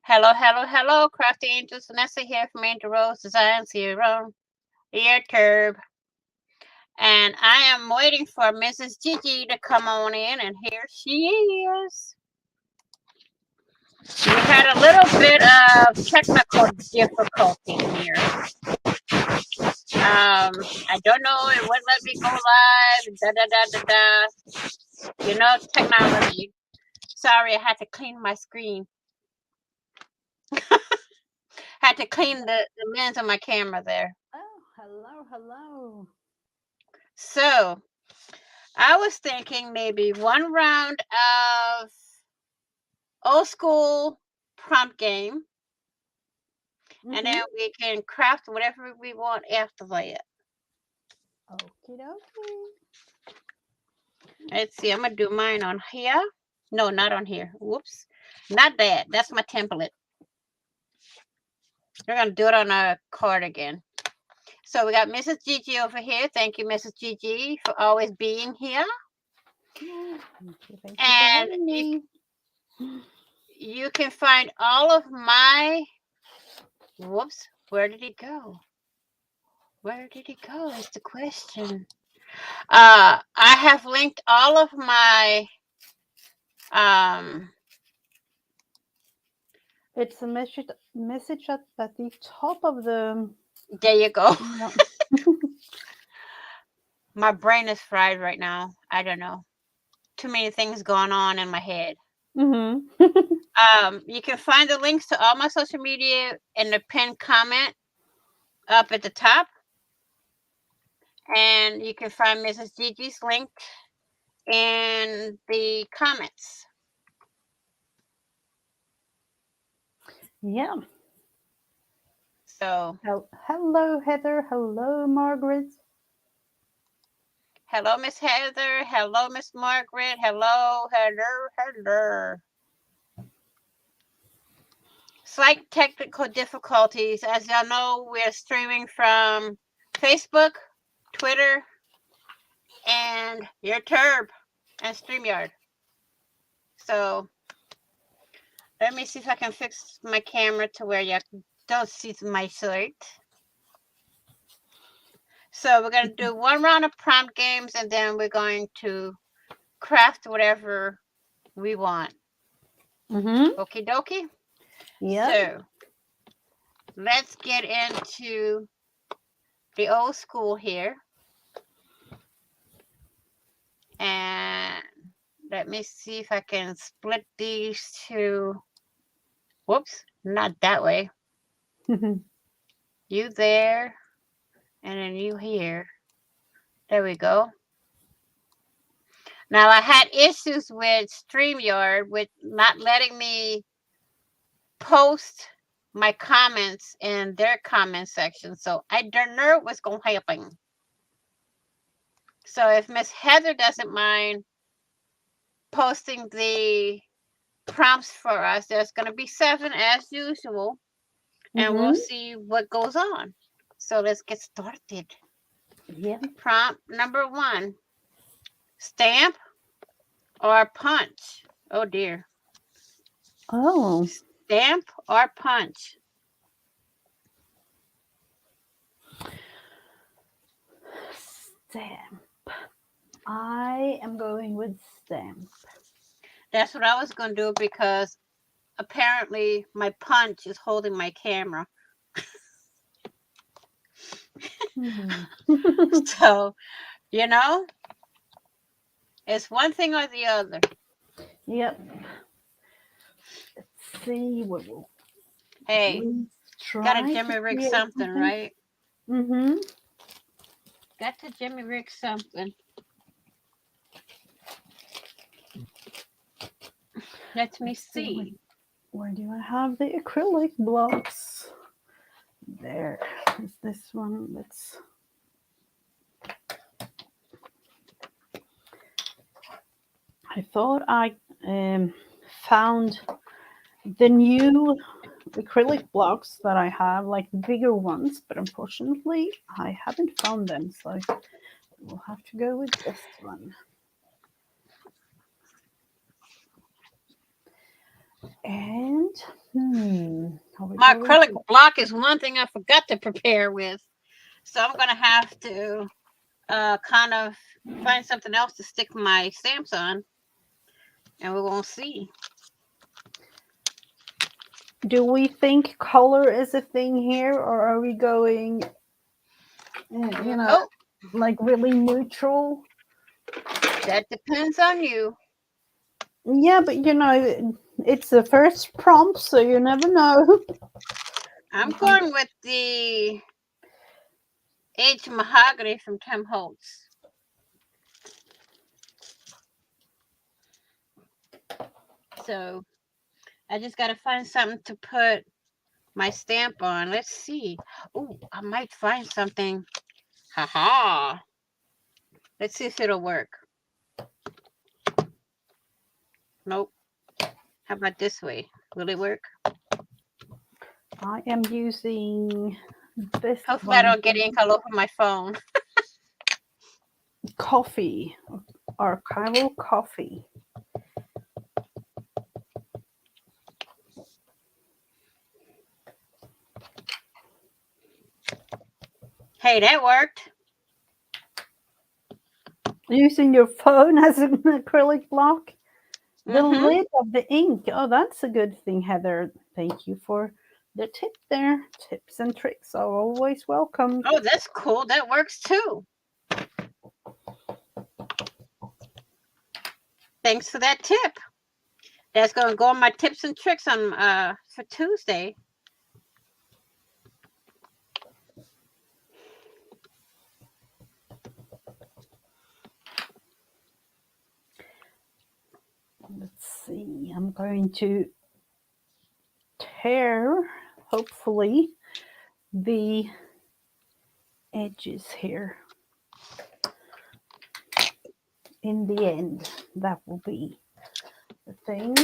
Hello, hello, hello, Crafty Angels. Vanessa here from Angel Rose Designs here on YouTube. And I am waiting for Mrs. Gigi to come on in, and here she is. We had a little bit of technical difficulty here. I don't know, it wouldn't let me go live, You know, technology. Sorry, I had to clean my screen. Had to clean the lens on my camera there. Oh, hello. So, I was thinking maybe one round of old school prompt game, and then we can craft whatever we want after that. Okie dokie. Let's see, I'm gonna do mine on here. No, not on here. Whoops. Not that. That's my template. We're gonna do it on a card again. So we got Mrs. Gigi over here. Thank you, Mrs. Gigi, for always being here. Thank you And you can find all of my. Whoops. Where did he go? Where did he go is the question. I have linked all of my It's a message at the top of the. There you go. Yeah. My brain is fried right now. I don't know. Too many things going on in my head. You can find the links to all my social media in the pinned comment up at the top. And you can find Mrs. Gigi's link in the comments. Yeah. So. Hello, Heather. Hello, Margaret. Hello, Miss Heather. Hello, Miss Margaret. Hello. Slight technical difficulties. As y'all know, we're streaming from Facebook, Twitter, and YouTube and StreamYard. So let me see if I can fix my camera to where you don't see my sight. So we're going to do one round of prompt games, and then we're going to craft whatever we want. Okie dokie? Yeah. So let's get into the old school here. And let me see if I can split these two. Whoops, not that way. You there, and then you here. There we go. Now, I had issues with StreamYard with not letting me post my comments in their comment section. So I don't know what's going to happen. So if Miss Heather doesn't mind posting the prompts for us, there's going to be 7 as usual. And we'll see what goes on. So let's get started. Yeah. Prompt number 1. Stamp or punch? Oh, dear. Oh. Stamp or punch? Stamp. I am going with stamp. That's what I was going to do because apparently my punch is holding my camera. So, you know, it's one thing or the other. Yep. Let's see what we'll. Hey, got to Jimmy rig something, right? Got to Jimmy rig something. Let me see. Where do I have the acrylic blocks? There is this one. Let's. I thought I found the new acrylic blocks that I have, like the bigger ones, but unfortunately I haven't found them, so we'll have to go with this one. And My acrylic block is one thing I forgot to prepare with. So I'm going to have to kind of find something else to stick my stamps on. And we won't see. Do we think color is a thing here, or are we going, like really neutral? That depends on you. Yeah, but it's the first prompt, so you never know. I'm going with the aged mahogany from Tim Holtz. So I just got to find something to put my stamp on. Let's see. Oh, I might find something. Haha. Let's see if it'll work. Nope. How about this way? Will it work? I am using this Hopefully I don't get ink all over my phone. coffee, archival coffee. Hey, that worked. Using your phone as an acrylic block. The lid of the ink. Oh, that's a good thing, Heather. Thank you for the tip there. Tips and tricks are always welcome. Oh, that's cool. That works too. Thanks for that tip. That's going to go on my tips and tricks on for Tuesday. Let's see. I'm going to tear, hopefully, the edges here. In the end, that will be the thing.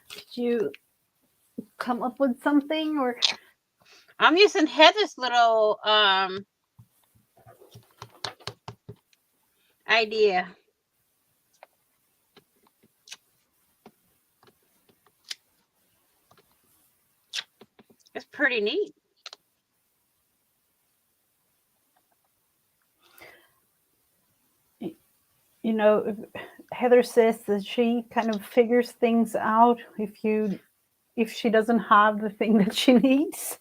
Did you come up with something, or? I'm using Heather's little idea. It's pretty neat. Heather says that she kind of figures things out if she doesn't have the thing that she needs.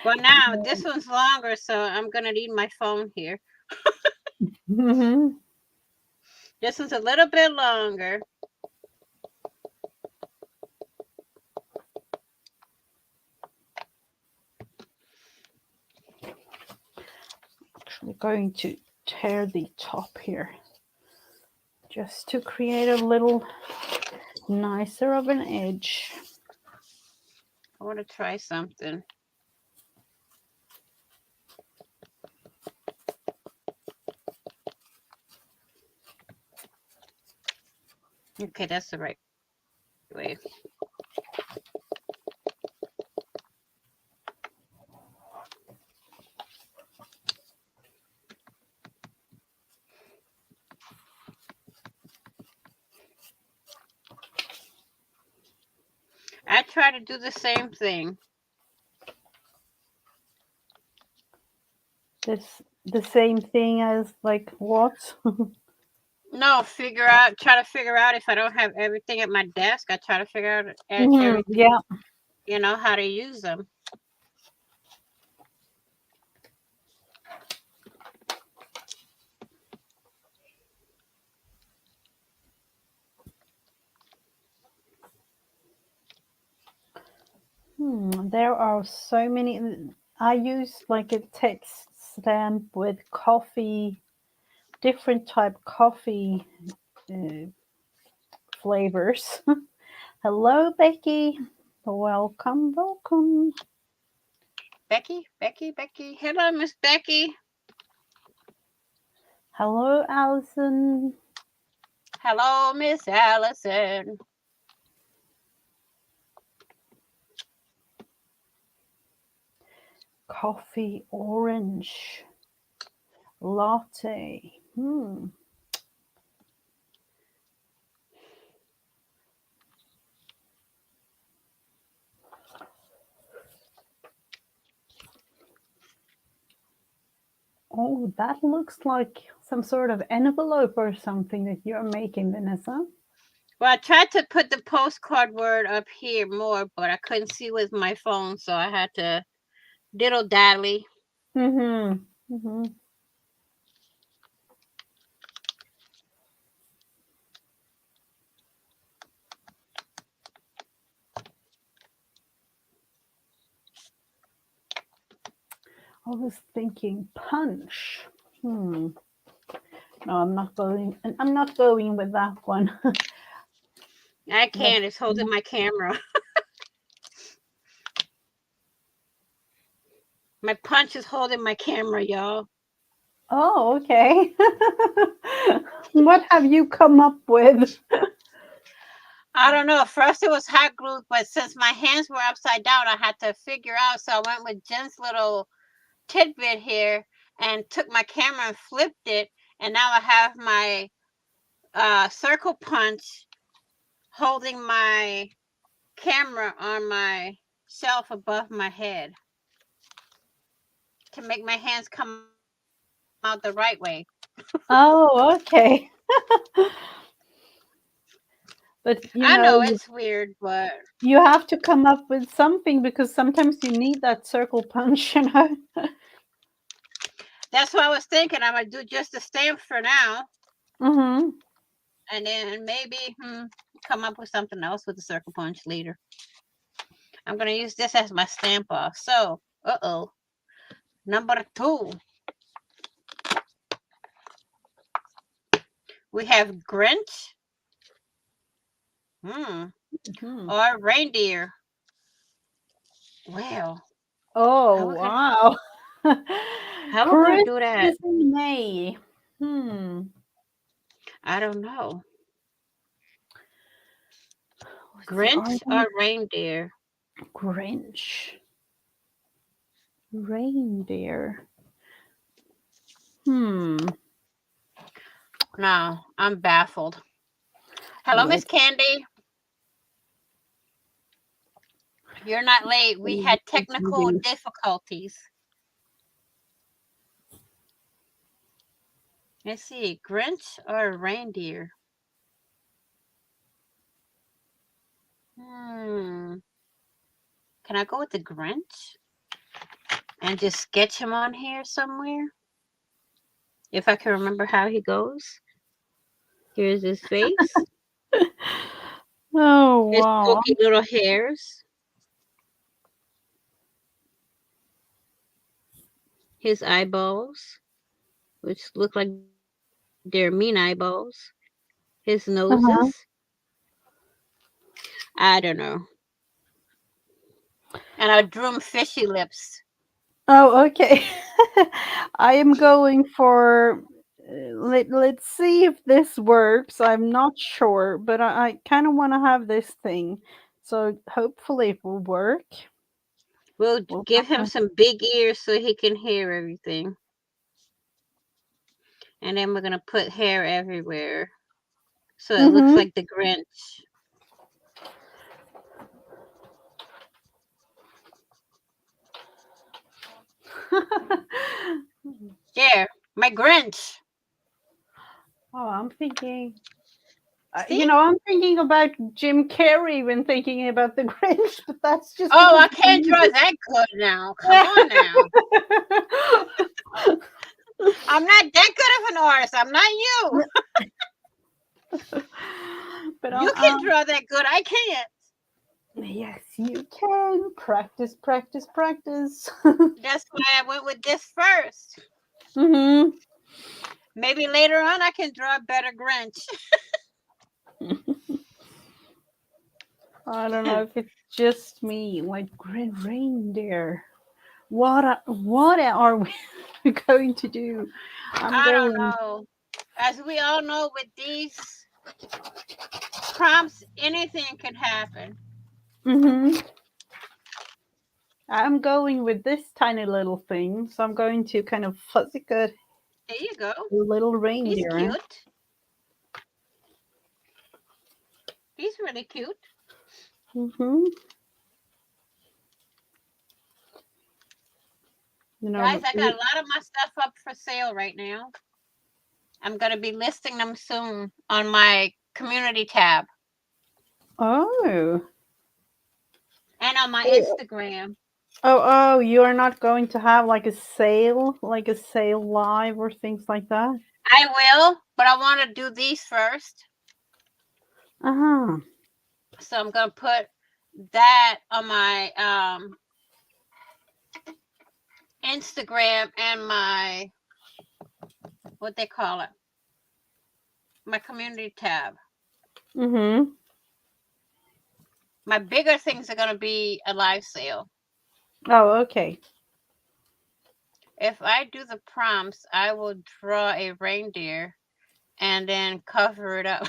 Well, now this one's longer, so I'm gonna need my phone here. This one's a little bit longer. Actually going to tear the top here just to create a little nicer of an edge. I want to try something. Okay, that's the right way. I try to do the same thing. The same thing as like what? No, try to figure out if I don't have everything at my desk. I try to figure out everything, yeah, how to use them. There are so many. I use like a text stamp with coffee, different type coffee flavors. Hello, Becky. Welcome. Becky. Hello, Miss Becky. Hello, Allison. Hello, Miss Allison. coffee orange latte. Oh, that looks like some sort of envelope or something that you're making, Vanessa. Well, I tried to put the postcard word up here more, but I couldn't see with my phone, so I had to diddle daddly. Mm-hmm. Mm-hmm. I was thinking punch. No, I'm not going. I'm not going with that one. I can't. It's holding my camera. My punch is holding my camera, y'all. Oh, okay. What have you come up with? I don't know. First it was hot glue, but since my hands were upside down, I had to figure out. So I went with Jen's little tidbit here and took my camera and flipped it. And now I have my circle punch holding my camera on my shelf above my head to make my hands come out the right way. Oh, okay. But I know it's weird, but you have to come up with something because sometimes you need that circle punch, that's what I was thinking. I'm gonna do just a stamp for now, Mm-hmm. and then maybe come up with something else with the circle punch later. I'm gonna use this as my stamp off. So, number 2, we have Grinch, Mm-hmm. or reindeer. Well, Oh, wow. how we gonna do that? Christmas in May. I don't know. Let's Grinch or reindeer? Grinch. Reindeer. No, I'm baffled. Hello, Miss let's Candy. You're not late. We had technical see. difficulties. Let's see, Grinch or reindeer? Can I go with the Grinch and just sketch him on here somewhere? If I can remember how he goes. Here's his face. Oh, His wow. pokey little hairs. His eyeballs, which look like they're mean eyeballs. His Uh-huh. noses. I don't know. And I drew him fishy lips. Oh, okay. I am going for. Let's see if this works. I'm not sure, but I kind of want to have this thing. So hopefully it will work. We'll give him some big ears so he can hear everything. And then we're going to put hair everywhere. So it looks like the Grinch. There, my Grinch. Oh, I'm thinking. See? I'm thinking about Jim Carrey when thinking about the Grinch, but that's just. Oh, I can't draw that good now. Come on now. I'm not that good of an artist. I'm not you. But you can draw that good. I can't. Yes, you can. Practice, practice, practice. That's why I went with this first. Maybe later on I can draw a better Grinch. I don't know if it's just me, like reindeer. What are we going to do? I don't know. As we all know, with these prompts, anything can happen. I'm going with this tiny little thing, so I'm going to kind of fuzzy cut There you go. a little He's reindeer. cute. He's really cute. Mm-hmm. You Guys, know, I got a lot of my stuff up for sale right now. I'm going to be listing them soon on my community tab oh. and on my Oh, Instagram. oh, you are not going to have like a sale live or things like that? I will, but I want to do these first. Uh-huh. So I'm going to put that on my Instagram and my, what they call it, my community tab. Mm-hmm. My bigger things are going to be a live sale. Oh, okay. If I do the prompts, I will draw a reindeer and then cover it up.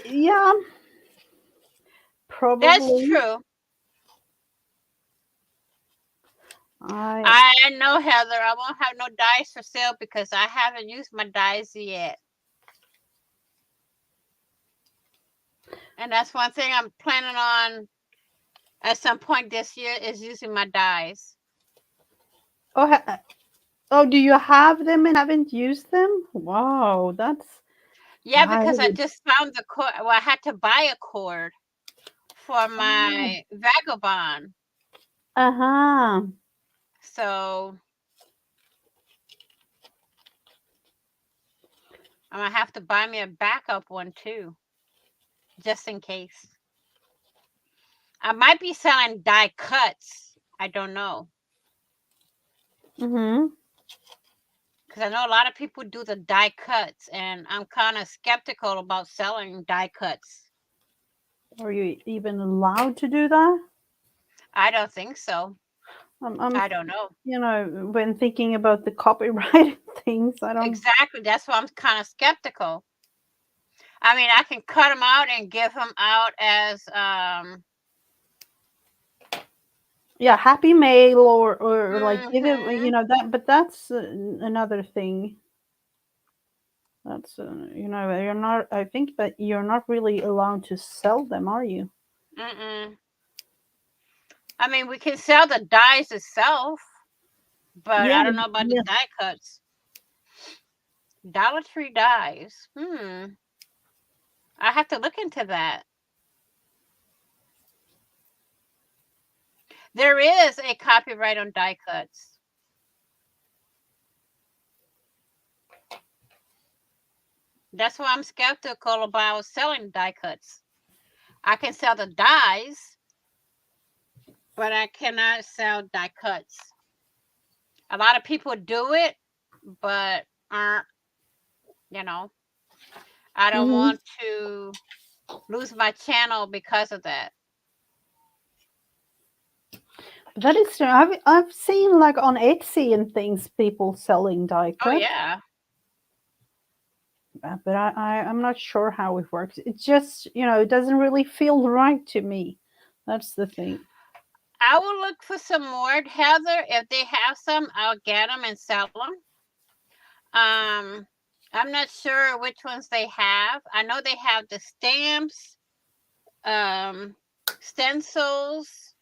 Yeah, That's probably. true. I I know, Heather, I won't have no dies for sale because I haven't used my dies yet. And that's one thing I'm planning on at some point this year is using my dies. oh, oh, do you have them and haven't used them? Wow, that's Yeah, I because I would. just found the cord. Well, I had to buy a cord for Oh. my vagabond. Uh-huh. So I'm going to have to buy me a backup one too, just in case. I might be selling die cuts. I don't know. Mm-hmm. Because I know a lot of people do the die cuts, and I'm kind of skeptical about selling die cuts. Are you even allowed to do that? I don't think so. I'm, I don't know. when thinking about the copyright things, I don't. Exactly. That's why I'm kind of skeptical. I mean, I can cut them out and give them out as Yeah, happy mail or like give it, mhm. that. But that's another thing. That's you're not. I think that you're not really allowed to sell them, are you? Mm-mm. I mean, we can sell the dies itself, but Yeah, I don't know about the yeah. die cuts. Dollar Tree dies. I have to look into that. There is a copyright on die cuts. That's why I'm skeptical about selling die cuts. I can sell the dies, but I cannot sell die cuts. A lot of people do it, but aren't, you know, I don't Hmm. want to lose my channel because of that. That is true. I've seen like on Etsy and things people selling die Oh, cut, yeah. but I'm not sure how it works. It just it doesn't really feel right to me. That's the thing. I will look for some more, Heather. If they have some, I'll get them and sell them. Um, I'm not sure which ones they have. I know they have the stamps, um, stencils,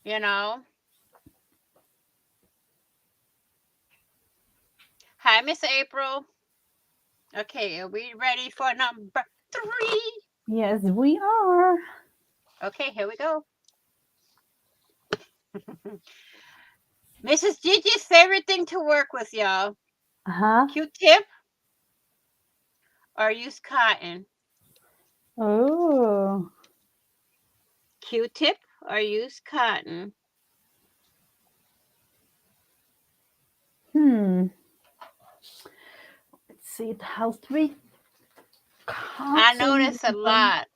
you know. Hi, Miss April. Okay, are we ready for number 3? Yes, we are. Okay, here we go. Mrs. Gigi's favorite thing to work with, y'all. Uh-huh. Q-tip or use cotton? Oh. Q-tip or use cotton? Hmm. Let's see. It has to be I cotton. notice a lot.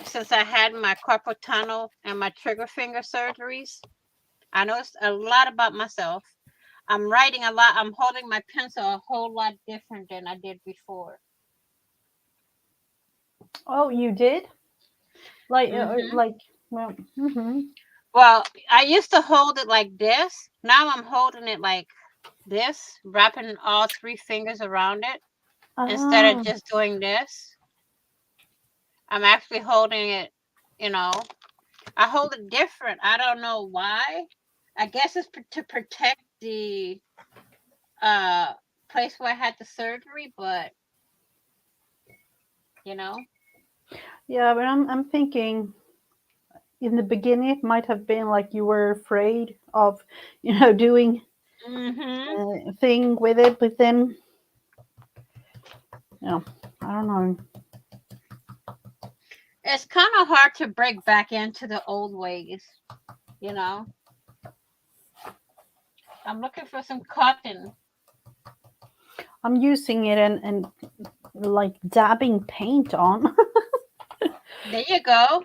Since I had my carpal tunnel and my trigger finger surgeries, I noticed a lot about myself. I'm writing a lot. I'm holding my pencil a whole lot different than I did before. Oh, you did? Mm-hmm. like, well, Well, I used to hold it like this. Now I'm holding it like this, wrapping all three fingers around it instead of ah, just doing this. I'm actually holding it, you know, I hold it different. I don't know why. I guess it's to protect the uh place where I had the surgery, but you know. yeah, but I'm thinking in the beginning it might have been like you were afraid of, doing Mhm. a thing with it, but then, I don't know. It's kind of hard to break back into the old ways, you know. I'm looking for some cotton. I'm using it and like dabbing paint on. There you go.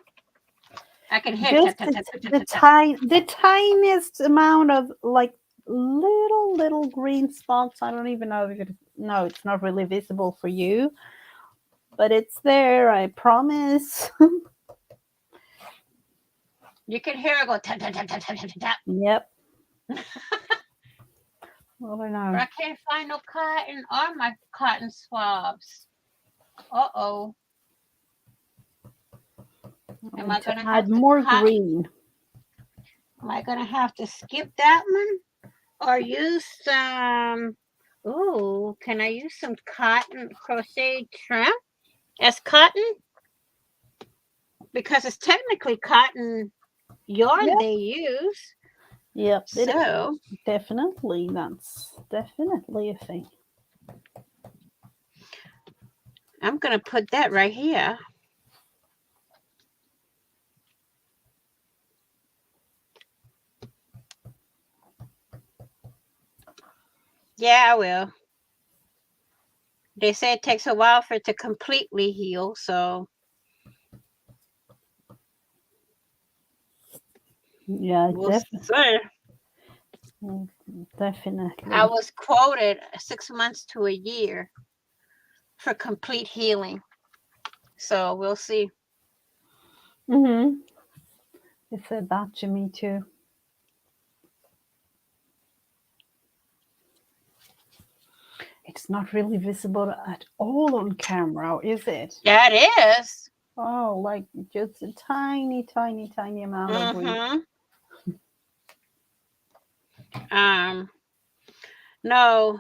I can hear Just tap tap tap tap tap tap. Tap. the tiniest amount of like little green spots. I don't even know if it. No, it's not really visible for you, but it's there. I promise. You can hear it go tap tap tap tap tap tap tap. Yep. I don't But know. I can't find no cotton or my cotton swabs. Uh-oh. I Am want I to gonna add have to more cut? green. Am I gonna have to skip that one or use some? Ooh, can I use some cotton crochet trim as cotton? Because it's technically cotton yarn Yep. they use. Yep. It So definitely. That's definitely a thing. I'm gonna put that right here. Yeah, I will. They say it takes a while for it to completely heal, so Yeah. we'll see. I Definitely. was quoted 6 months to a year for complete healing. So we'll see. Mm-hmm. It said that to me too. It's not really visible at all on camera, is it? Yeah, it is. Oh, like just a tiny amount of green. Mm-hmm. Um, no,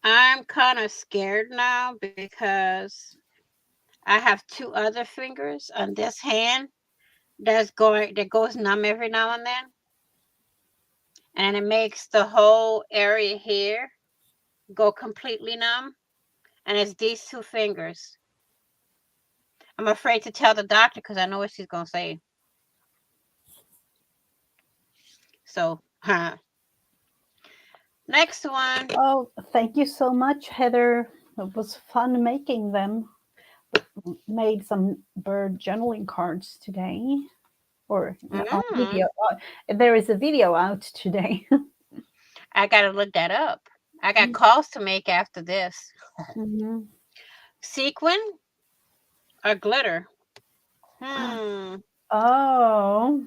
I'm kind of scared now because I have two other fingers on this hand that goes numb every now and then. And it makes the whole area here go completely numb. And it's these two fingers. I'm afraid to tell the doctor because I know what she's gonna say. So, next one. Oh, thank you so much, Heather. It was fun making them. Made some bird journaling cards today, or on Mm, video. There is a video out today. I gotta look that up. I got calls to make after this. Mhm. Sequin or glitter? Hmm. Oh,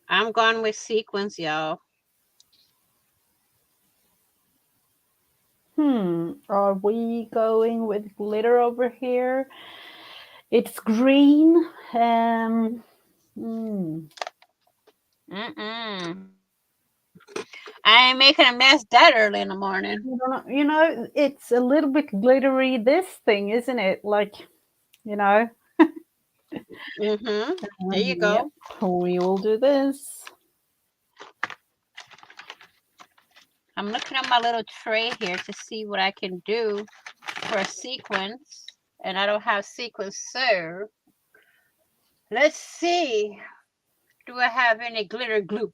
I'm going with sequins, y'all. are we going with glitter over here? It's green. Hmm. Mm-mm. I ain't making a mess that early in the morning. I don't know. It's a little bit glittery, this thing, isn't it? Like, you know. Mm-hmm. There you Yep. go. We will do this. I'm looking at my little tray here to see what I can do for a sequence. And I don't have sequins, so let's see. Do I have any glitter glue?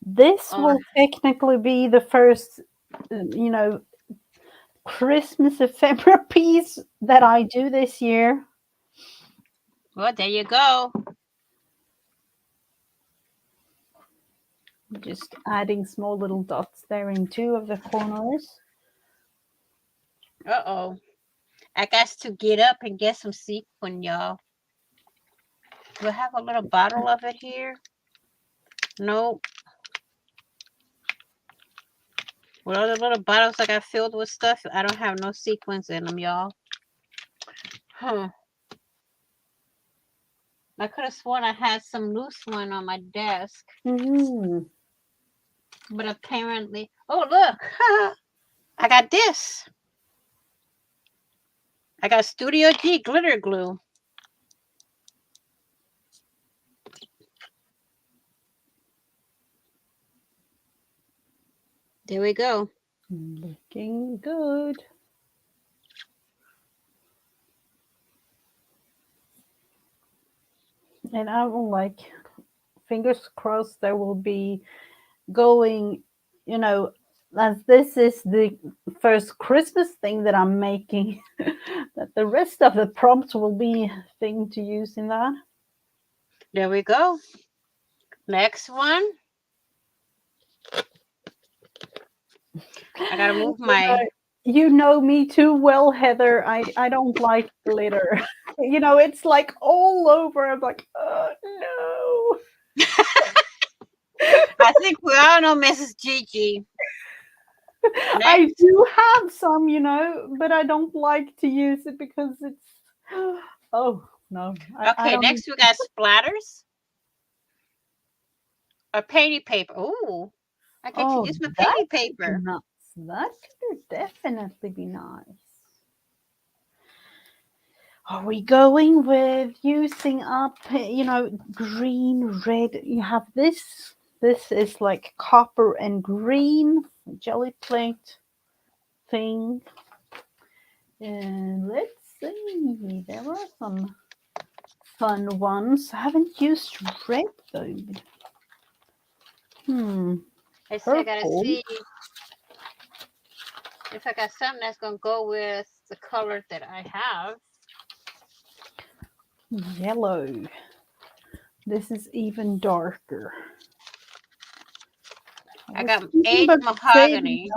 This Or will technically be the first, Christmas ephemera piece that I do this year. well, there you go. Just adding small little dots there in two of the corners. Uh-oh. I got to get up and get some sequin, y'all. Do I have a little bottle of it here? Nope. With all the little bottles I got filled with stuff, I don't have no sequins in them, y'all. Huh. I could have sworn I had some loose one on my desk. Mm. But apparently... Oh, look. I got this. I got Studio G glitter glue. There we go. Looking good. And I will like, fingers crossed, there will be going, you know, as this is the first Christmas thing that I'm making, that the rest of the prompts will be thing to use in that. There we go. Next one. I gotta move my... You know me too well, Heather. I don't like glitter. You know, it's like all over. I'm like, oh no. I think we all know Mrs. Gigi. I Next. do have some, you know, but I don't like to use it because it's. Oh no! I Okay, don't. next we got splatters. Or painting paper. Oh, I get to Oh, use my that painting could be paper. nice. That could definitely be nice. Are we going with using up, you know, green, red? You have this. This is like copper and green jelly plate thing. And let's see. There are some fun ones. I haven't used red though. I gotta Purple. see if I got something that's gonna go with the color that I have. Yellow. This is even darker. I got was thinking aged about saving mahogany.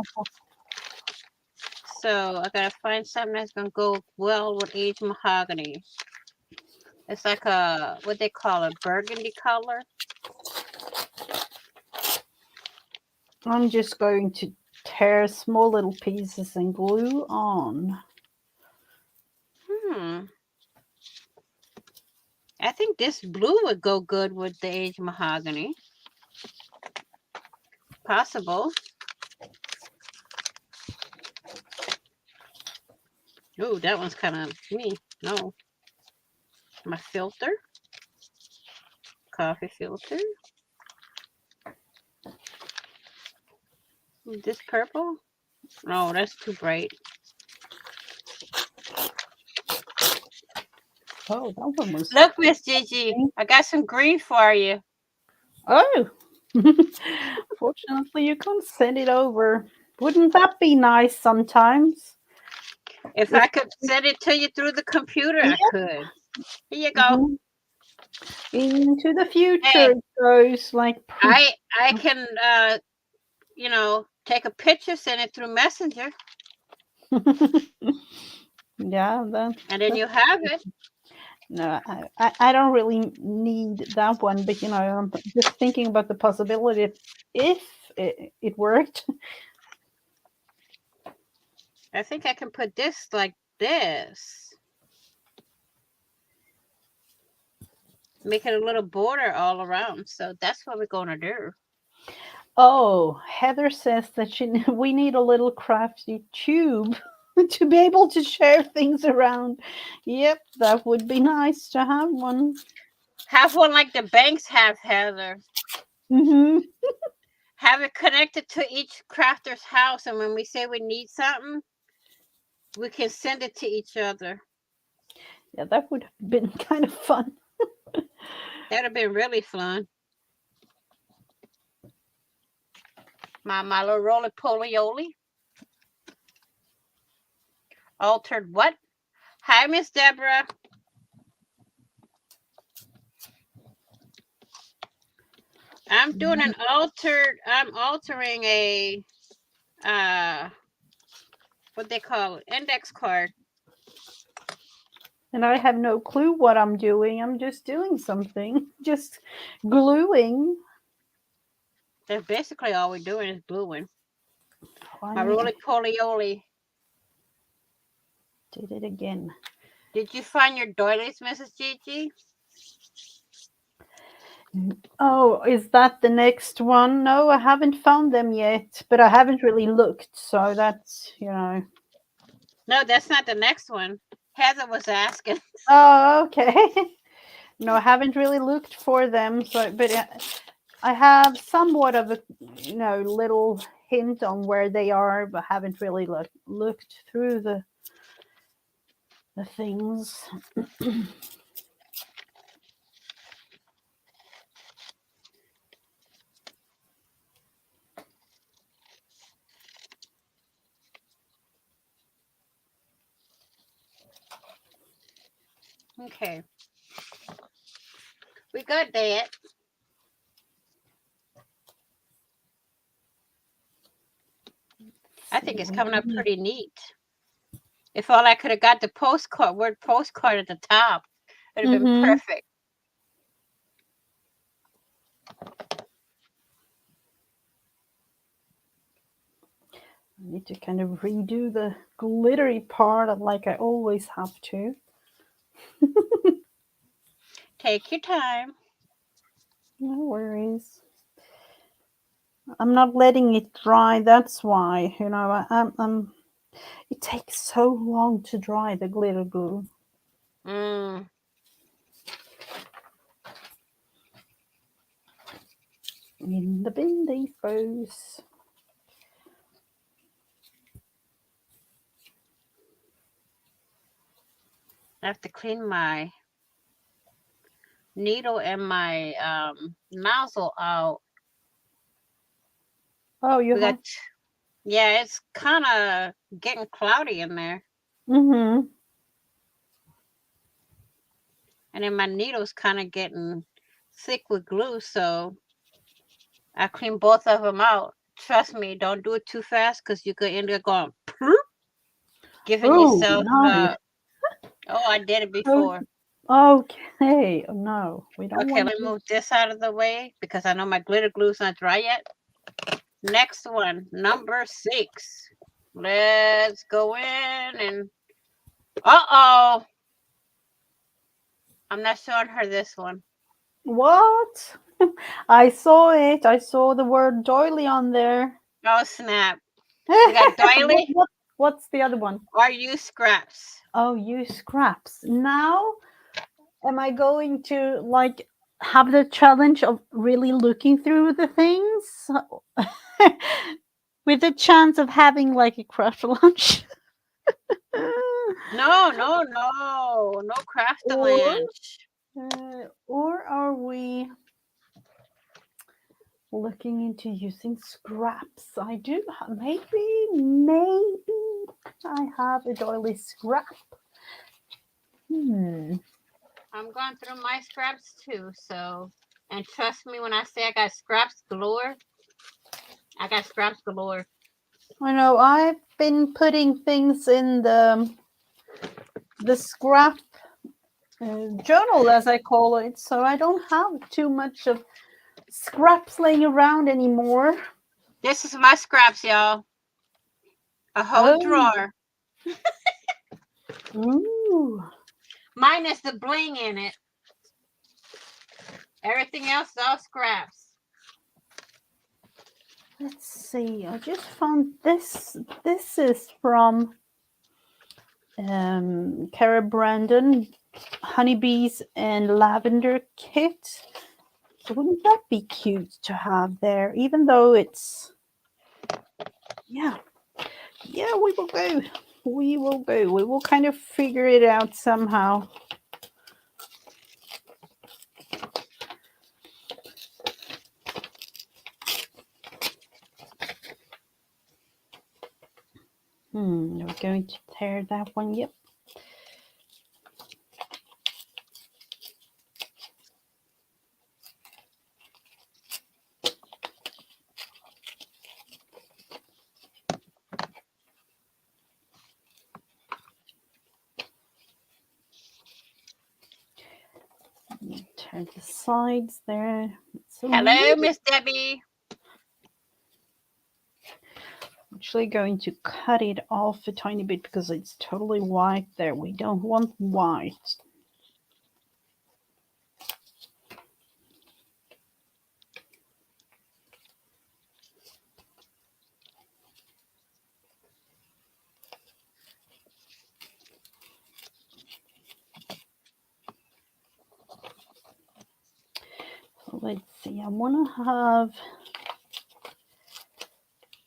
So I gotta find something that's gonna go well with aged mahogany. It's like a, what they call it, burgundy color. I'm just going to tear small little pieces and glue on. I think this blue would go good with the aged mahogany. Possible. Oh, that one's kind of me. No. My filter. Coffee filter. This purple? No, that's too bright. Oh, that one was. Look, Miss Gigi, I got some green for you. Oh, fortunately, you can send it over. Wouldn't that be nice sometimes? If I could send it to you through the computer, I could. Here you go. Into the future, Hey, it goes like. I can, you know, take a picture, send it through Messenger, Yeah, and then you have it. No, I don't really need that one, but you know, I'm just thinking about the possibility if it worked. I think I can put this like this. Make it a little border all around. So that's what we're going to do. Oh, Heather says that we need a little crafty tube to be able to share things around. Yep, that would be nice to have one. Have one like the banks have, Heather. Mm-hmm. Have it connected to each crafter's house, and when we say we need something, we can send it to each other. Yeah, that would have been kind of fun. That would have been really fun. My little roly-poly-oly. Altered what? Hi, Miss Deborah. I'm doing an altered, I'm altering a, what they call it, index card. And I have no clue what I'm doing. I'm just doing something. Just gluing. That's basically all we're doing is gluing. I My roly need poly. did it again. Did you find your doilies, Mrs. Gigi? Oh, is that the next one? No, I haven't found them yet, but I haven't really looked, so that's, No, that's not the next one. Heather was asking. Oh, okay. No, I haven't really looked for them, so but I have somewhat of a, little hint on where they are, but haven't really looked through the things. Okay. We got that. I think it's coming up pretty neat. If all I could have got the word postcard at the top, it would have been perfect. I need to kind of redo the glittery part like I always have to. Take your time. No worries. I'm not letting it dry. That's why, I'm. It takes so long to dry the glitter glue. Mm. In the bin they froze. I have to clean my needle and my nozzle out. Oh, you have. Yeah, it's kind of getting cloudy in there. Mm-hmm. And then my needle's kind of getting thick with glue, so I clean both of them out. Trust me, don't do it too fast because you could end up going, giving yourself. No. Oh, I did it before. Okay. Oh, no, we don't Okay, want let me to. move this out of the way because I know my glitter glue's not dry yet. Next one, number 6. Let's go in and uh-oh. I'm not showing her this one. What? I saw it. I saw the word doily on there. Oh, snap. We got doily What's the other one? or use scraps. Oh, use scraps. Now, am I going to have the challenge of really looking through the things with the chance of having a craft lunch? No crafty lunch. Or are we looking into using scraps? I do maybe I have a doily scrap. I'm going through my scraps too, so, and trust me when I say I got scraps galore, I got scraps galore. I know I've been putting things in the scrap journal, as I call it, so I don't have too much of scraps laying around anymore. This is my scraps, y'all. A whole drawer. Ooh. Minus the bling in it. Everything else is all scraps. Let's see. I just found this. This is from Cara Brandon, honeybees and lavender kit. Wouldn't that be cute to have there? Even though it's, yeah, we will go. We will go. We will kind of figure it out somehow. We're going to tear that one. Yep. Tear the sides there. It's Hello, Miss Debbie. actually going to cut it off a tiny bit because it's totally white there. We don't want white. So let's see. I want to have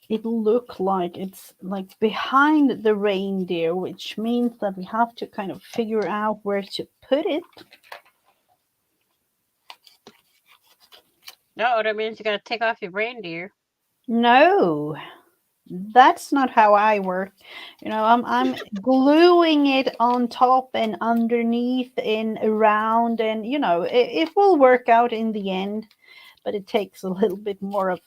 it look like it's like behind the reindeer, which means that we have to kind of figure out where to put it. No, that means you gotta take off your reindeer. No, that's not how I work. I'm gluing it on top and underneath and around, and it will work out in the end, but it takes a little bit more of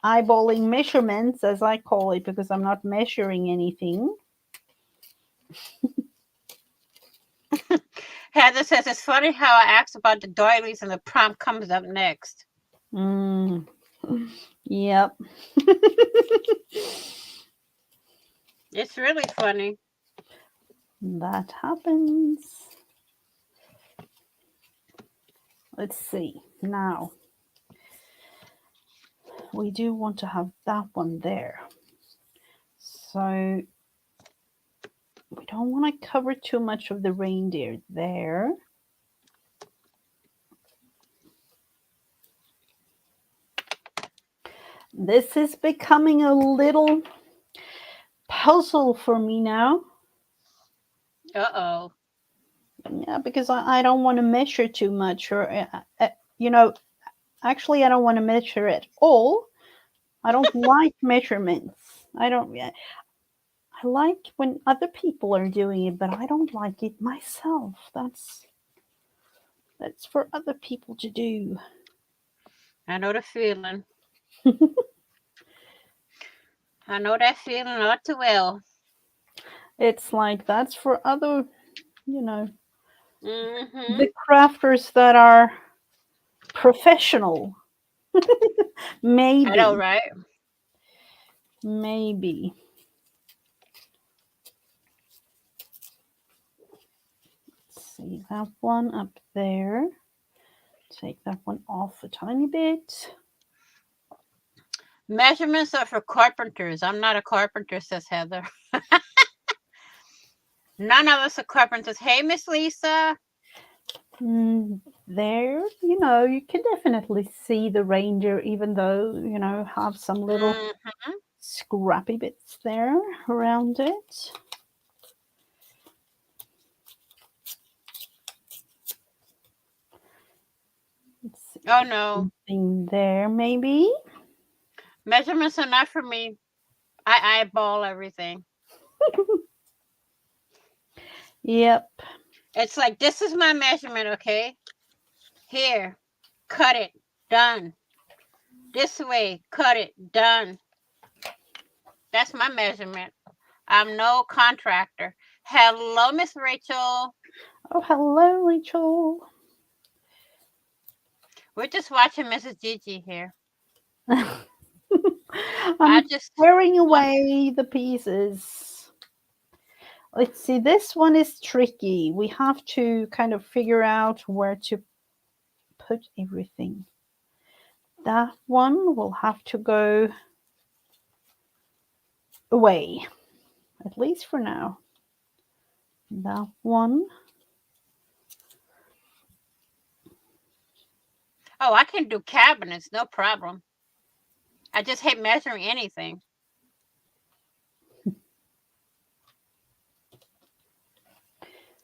eyeballing measurements, as I call it, because I'm not measuring anything. Heather says it's funny how I asked about the doilies and the prompt comes up next. Yep. It's really funny. That happens. Let's see. Now, we do want to have that one there. So we don't want to cover too much of the reindeer there. This is becoming a little puzzle for me now. Uh-oh. Yeah, because I don't want to measure too much, or actually I don't want to measure at all. I don't like measurements. I like when other people are doing it, but I don't like it myself. That's for other people to do. I know the feeling. I know that feeling all too well. It's like that's for other, Mm-hmm. the crafters that are professional. Maybe. I know, right? Maybe. Let's see that one up there. Take that one off a tiny bit. Measurements are for carpenters. I'm not a carpenter, says Heather. None of us are carpenters. Hey, Miss Lisa. There, you can definitely see the reindeer, even though, have some little scrappy bits there around it. Let's see. Oh, no. Something there, maybe. Measurements are not for me. I eyeball everything. Yep. It's like, this is my measurement, okay? Here, cut it, done. This way, cut it, done. That's my measurement. I'm no contractor. Hello, Miss Rachel. Oh, hello, Rachel. We're just watching Mrs. Gigi here. I'm just tearing away the pieces. Let's see, this one is tricky. We have to kind of figure out where to put everything. That one will have to go away, at least for now. That one. Oh, I can do cabinets, no problem. I just hate measuring anything.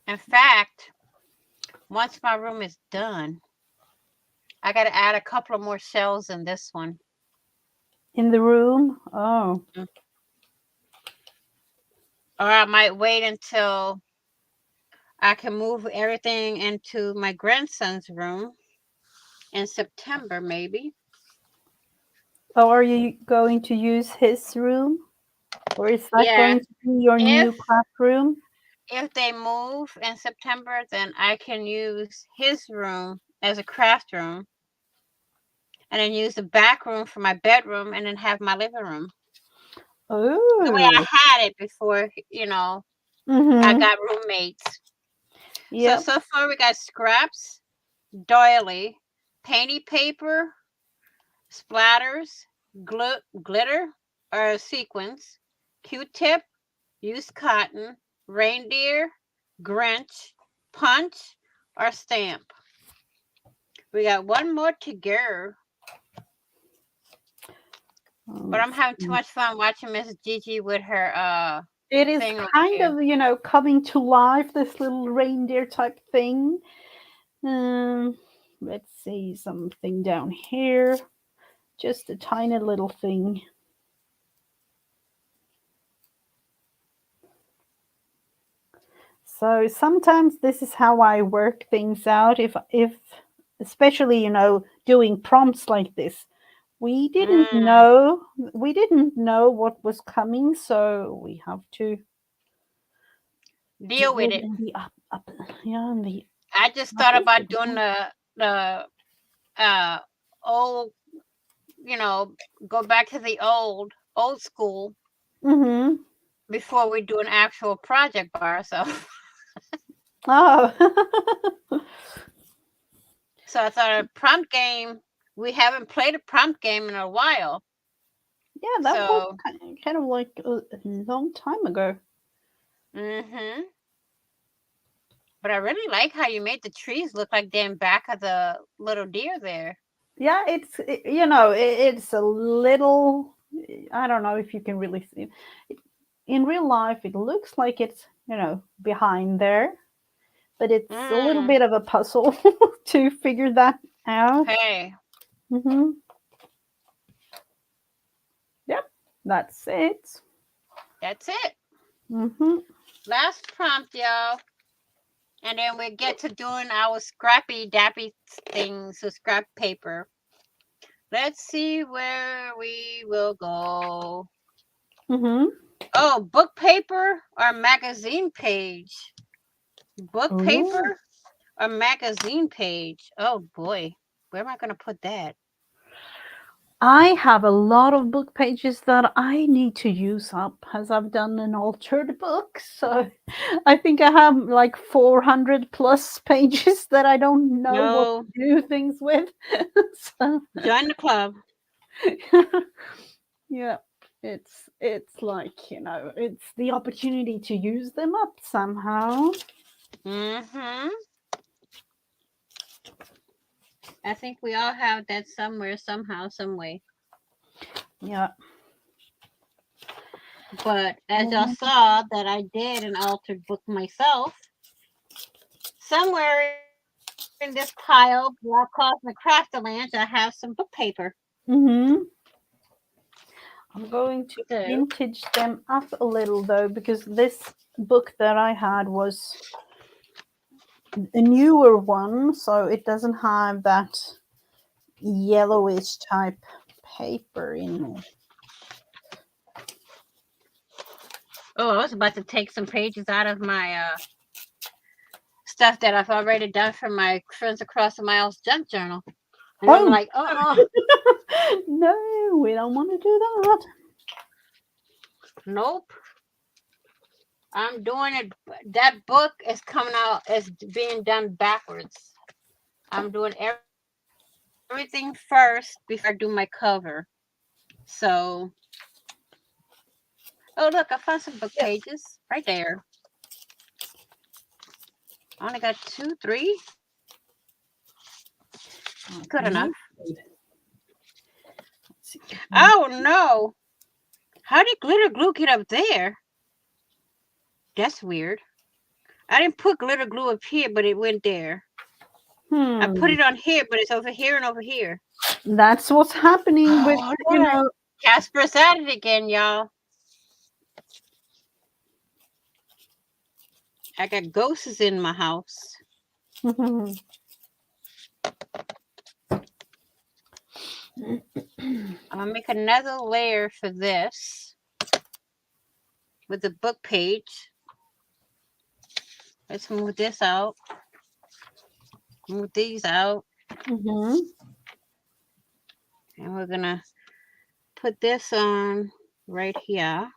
In fact, once my room is done, I got to add a couple of more shelves in this one. In the room? Oh. Or I might wait until I can move everything into my grandson's room in September, maybe. Oh, are you going to use his room? Or is that going to be your new craft room? If they move in September, then I can use his room as a craft room, and then use the back room for my bedroom, and then have my living room. The way I Oh. had it before, you know, I Mm-hmm. got roommates. Yep. So far we got scraps, doily, painty paper, splatters, glitter or sequins, Q-tip, used cotton, reindeer, Grinch, punch, or stamp. We got one more to go, but I'm Let's having too see. much fun watching Miss Gigi with her It is thing over kind here. of, coming to life, this little reindeer type thing. Let's see something down here. Just a tiny little thing. So sometimes this is how I work things out. If especially, doing prompts like this, we didn't Mm, know we didn't know what was coming, so we have to do deal with it it. in the up, yeah, in the I just thought upper about doing thing. the uh old, you know, go back to the old school Mm-hmm. before we do an actual project by ourselves. Oh. So I thought a prompt game. We haven't played a prompt game in a while. Yeah, that was So, kind of like a long time ago. mhm. But I really like how you made the trees look like they're in back of the little deer there. Yeah, it's a little. I don't know if you can really see it. In real life, it looks like it's behind there, but it's a little Mm. bit of a puzzle to figure that out. Hey, Hmm. Yep, that's it. that's it. Hmm. Last prompt, y'all. And then we get to doing our scrappy dappy things with scrap paper. Let's see where we will go. Hmm. Oh, book paper or magazine page? Book Ooh. paper or magazine page? Oh boy, where am I going to put that? I have a lot of book pages that I need to use up as I've done an altered book. So I think I have like 400 plus pages that I don't know what No, to do things with. So join the club. yeah, it's like, it's the opportunity to use them up somehow. Mm-hmm. I think we all have that somewhere, somehow, some way. Yeah. But as y'all Um, saw, that I did an altered book myself. Somewhere in this pile, y'all causing the Craftalands, I have some book paper. mhm. I'm going to So, vintage them up a little though, because this book that I had was a newer one, so it doesn't have that yellowish type paper in it. oh, I was about to take some pages out of my stuff that I've already done for my Friends Across the Miles junk journal. And I'm Oh like, oh, no, we don't want to do that. nope. I'm doing it. That book is coming out as being done backwards. I'm doing everything first before I do my cover. So, oh, look, I found some book Yep. pages right there. I only got two, three. Good enough. Okay. Let's see. Oh, no. How did glitter glue get up there? That's weird. I didn't put glitter glue up here, but it went there. I put Hmm. it on here, but it's over here and over here. That's what's happening with, Oh, Lord. Casper's at it again, y'all. I got ghosts in my house. I'm going to make another layer for this with the book page. Let's move this out. Move these out. Mm-hmm. And we're going to put this on right here.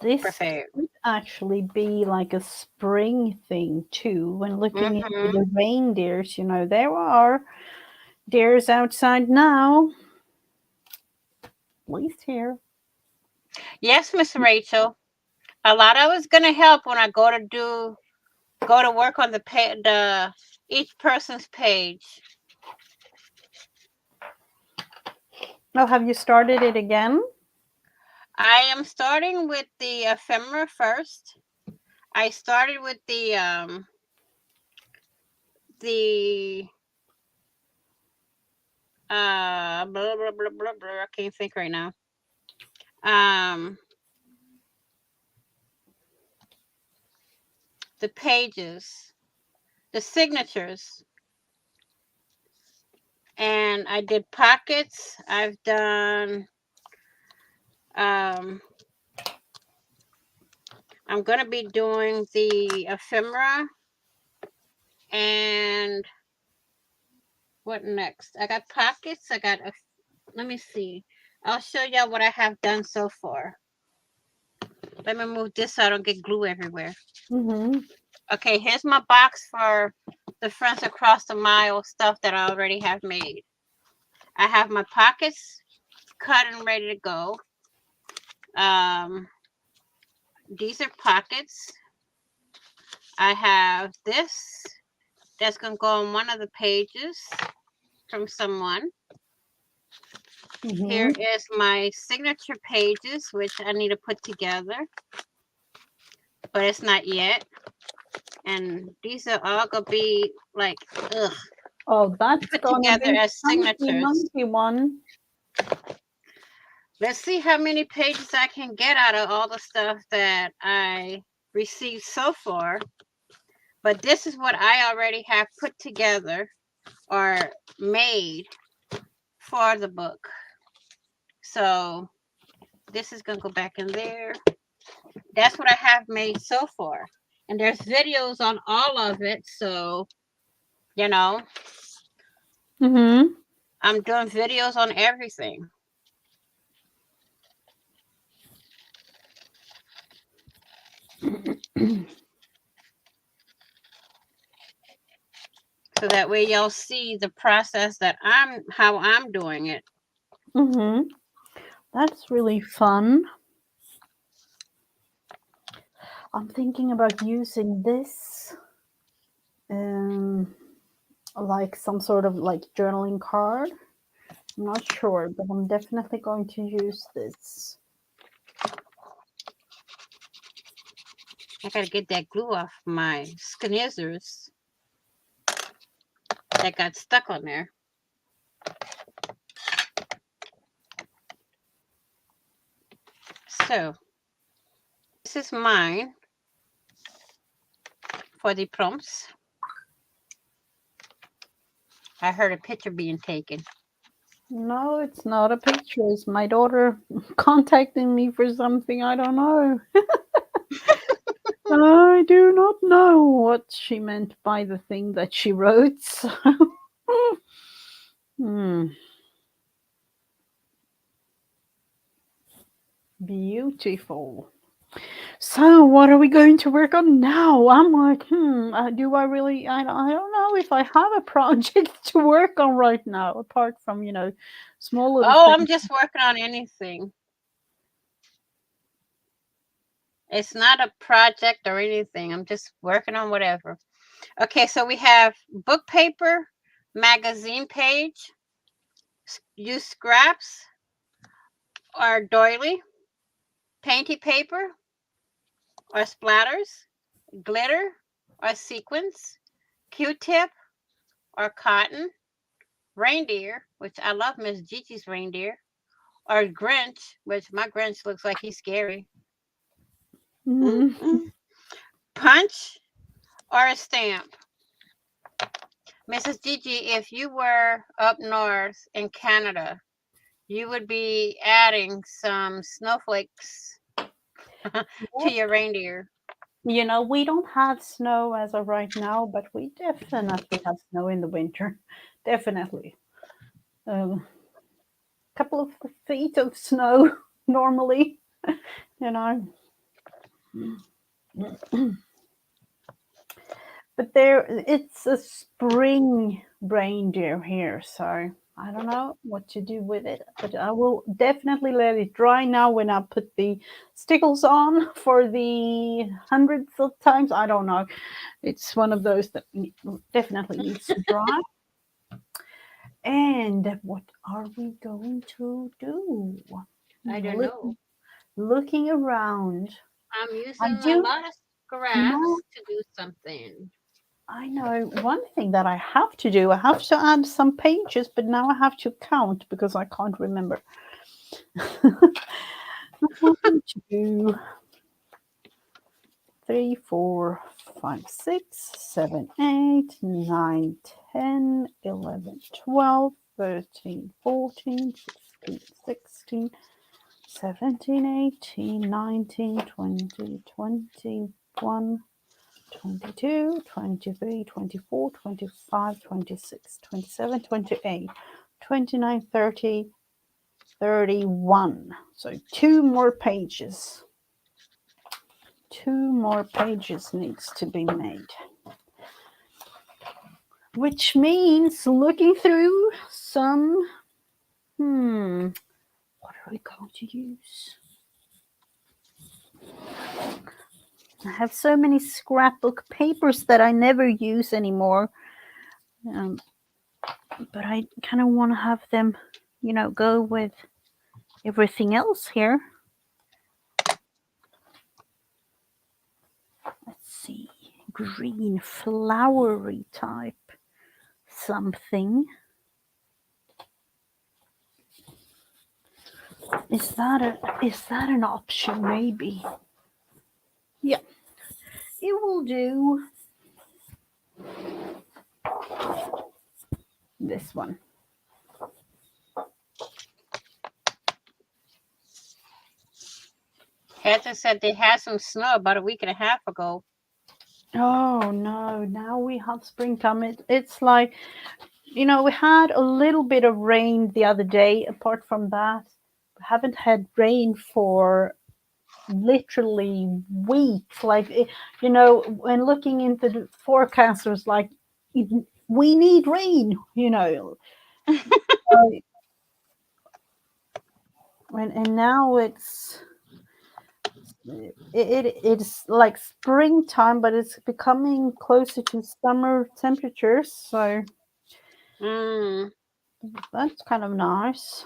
This Perfect. could actually be like a spring thing too. When looking into Mm-hmm. the reindeers, there are deers outside now. At least here. Yes, Miss Rachel. A lot of it's going to help when I go to work on the each person's page. Oh, have you started it again? I am starting with the ephemera first. I started with the blah blah blah blah blah. I can't think right now. The pages, the signatures, and I did pockets. I've done I'm gonna be doing the ephemera, and what next? I got pockets. Let me see. I'll show y'all what I have done so far. Let me move this so I don't get glue everywhere. Mm-hmm. Okay, here's my box for the Friends Across the Mile stuff that I already have made. I have my pockets cut and ready to go. These are pockets. I have this that's going to go on one of the pages from someone. Mm-hmm. Here is my signature pages, which I need to put together, but it's not yet. And these are all going to be like, Oh, that's put gonna together be as chunky signatures. monkey one. Let's see how many pages I can get out of all the stuff that I received so far. But this is what I already have put together or made for the book. So this is going to go back in there. That's what I have made so far. And there's videos on all of it. So, Mm-hmm. I'm doing videos on everything. So that way y'all see the process how I'm doing it. Mm-hmm. That's really fun. I'm thinking about using this like some sort of like journaling card. I'm not sure, but I'm definitely going to use this. I gotta get that glue off my scissors that got stuck on there. So this is mine for the prompts. I heard a picture being taken. No, it's not a picture. It's my daughter contacting me for something. I don't know. I do not know what she meant by the thing that she wrote. So. Beautiful. So, what are we going to work on now? I'm like, do I really? I don't know if I have a project to work on right now, apart from, small little Oh, I'm things. just working on anything. It's not a project or anything. I'm just working on whatever. Okay, so we have book paper, magazine page, use scraps or doily, painty paper or splatters, glitter or sequins, Q-tip or cotton, reindeer, which I love Miss Gigi's reindeer, or Grinch, which my Grinch looks like he's scary, Mhm. punch or a stamp. Mrs. Gigi, if you were up north in Canada, you would be adding some snowflakes to your reindeer. We don't have snow as of right now, but we definitely have snow in the winter. Definitely. A couple of feet of snow normally, you know. But it's a spring reindeer here, so I don't know what to do with it. But I will definitely let it dry now when I put the stickles on for the hundredth of times. I don't know. It's one of those that definitely needs to dry. And what are we going to do? I don't know. Looking around. I'm I using a do lot of know. scraps to do something. I know one thing that I have to do. I have to add some pages, but now I have to count because I can't remember. 1, 2, 3, 4, 5, 6, 7, 8, 9, 10, 11, 12, 13, 14, 15, 16, 17, 18, 19, 20, 21, 22, 23, 24, 25, 26, 27, 28, 29, 30, 31. So two more pages. Two more pages needs to be made. Which means looking through some, what are we going to use? I have so many scrapbook papers that I never use anymore. But I kind of want to have them, go with everything else here. Let's see. Green flowery type something. Is that an option maybe? Yeah. It will do. This one. Heather said they had some snow about a week and a half ago. Oh no, now we have springtime. It's like, we had a little bit of rain the other day. Apart from that, we haven't had rain for literally weeks. Like, when looking into the forecasters, like, we need rain, and now it's like springtime, but it's becoming closer to summer temperatures, so that's kind of nice.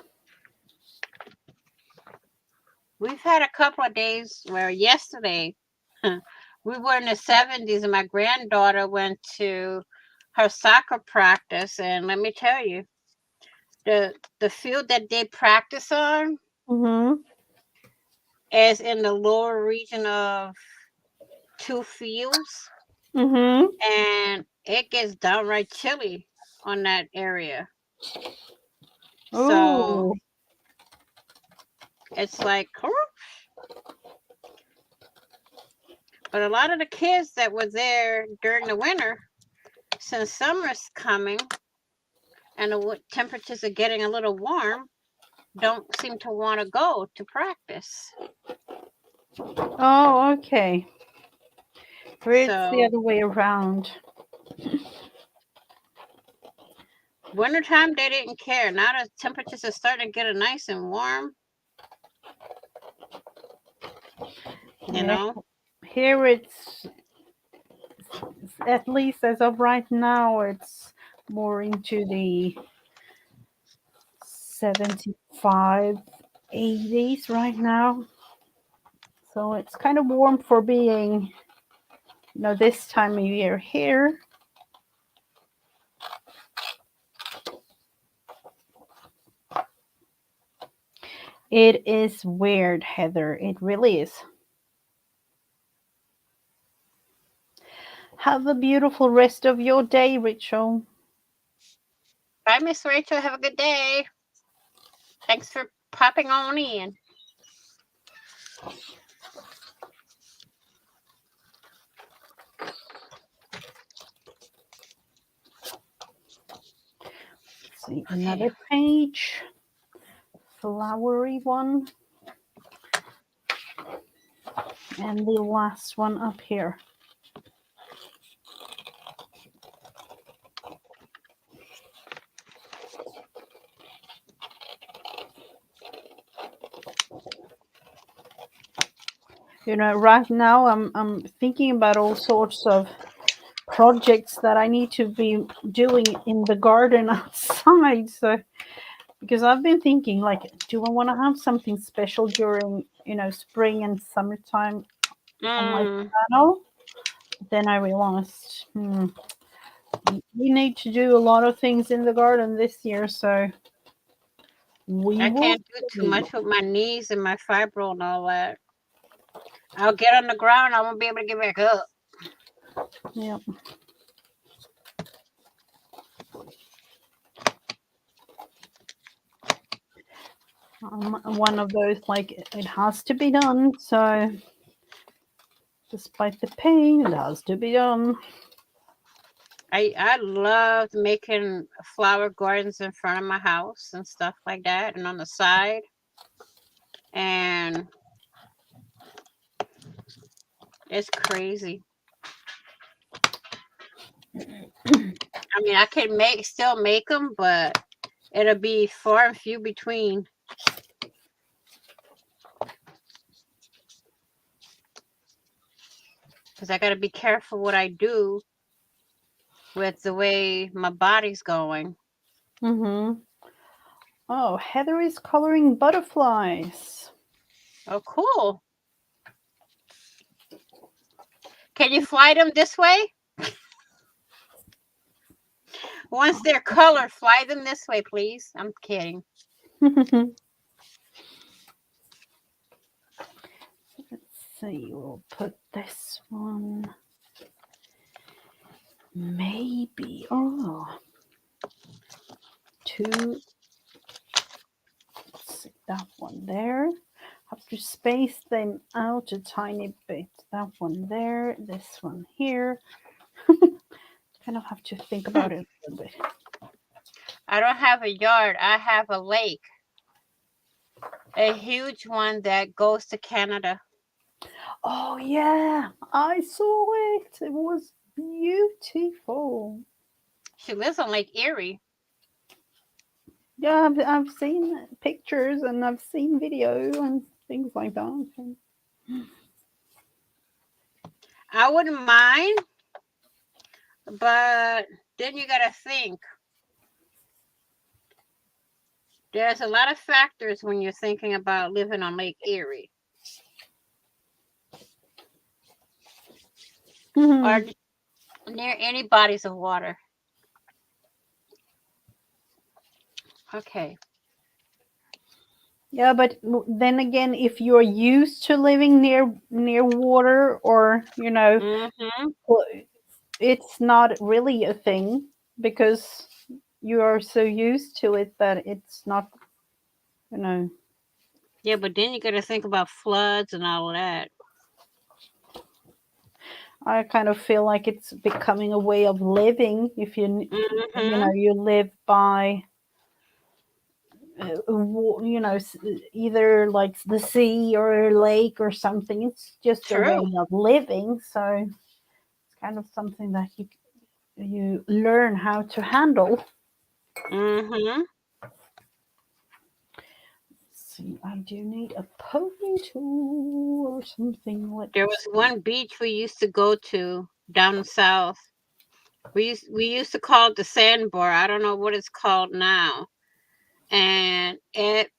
We've had a couple of days where yesterday we were in the 70s and my granddaughter went to her soccer practice, and let me tell you, the field that they practice on is in the lower region of two fields, and it gets downright chilly on that area. So Oh, it's like, but a lot of the kids that were there during the winter, since summer's coming and the temperatures are getting a little warm, don't seem to want to go to practice. oh, okay. Or it's the So other way around. wintertime, they didn't care. Now the temperatures are starting to get nice and warm. Yeah. Here it's, at least as of right now, it's more into the 75, 80s right now. So it's kind of warm for being, this time of year here. It is weird, Heather. It really is. Have a beautiful rest of your day, Rachel. Bye, Miss Rachel. Have a good day. Thanks for popping on in. see, Okay. another page, flowery one, and the last one up here. You know, right now I'm thinking about all sorts of projects that I need to be doing in the garden outside. So because I've been thinking, like, do I want to have something special during, spring and summertime on my channel? Then I realized we need to do a lot of things in the garden this year, so we I will can't do too see. much with my knees and my fibro and all that. I'll get on the ground. I won't be able to get back up. Yeah. I'm one of those, like, it has to be done, so despite the pain, it has to be done. I loved making flower gardens in front of my house and stuff like that, and on the side. And it's crazy. I mean, I can still make them, but it'll be far and few between. Because I got to be careful what I do with the way my body's going. Oh, Heather is coloring butterflies. Oh, cool. Can you fly them this way? Once they're colored, fly them this way, please. I'm kidding. Let's see, we'll put this one. Maybe. Oh. Two. Let's see, that one there. Have to space them out a tiny bit. That one there, this one here. Kind of have to think about it a little bit. I don't have a yard. I have a lake. A huge one that goes to Canada. Oh, yeah. I saw it. It was beautiful. She lives on Lake Erie. Yeah, I've seen pictures and I've seen video and things like that. I wouldn't mind, but then you got to think. There's a lot of factors when you're thinking about living on Lake Erie. Or near any bodies of water. Okay. Yeah, but then again, if you're used to living near water, or it's not really a thing because you are so used to it that it's not, Yeah, but then you got to think about floods and all of that. I kind of feel like it's becoming a way of living if you you live by either like the sea or a lake or something. It's just True. a way of living, so it's kind of something that you learn how to handle. See, I do need a pony tool or something. There was one beach we used to go to down south. We used to call it the sandbar. I don't know what it's called now. And it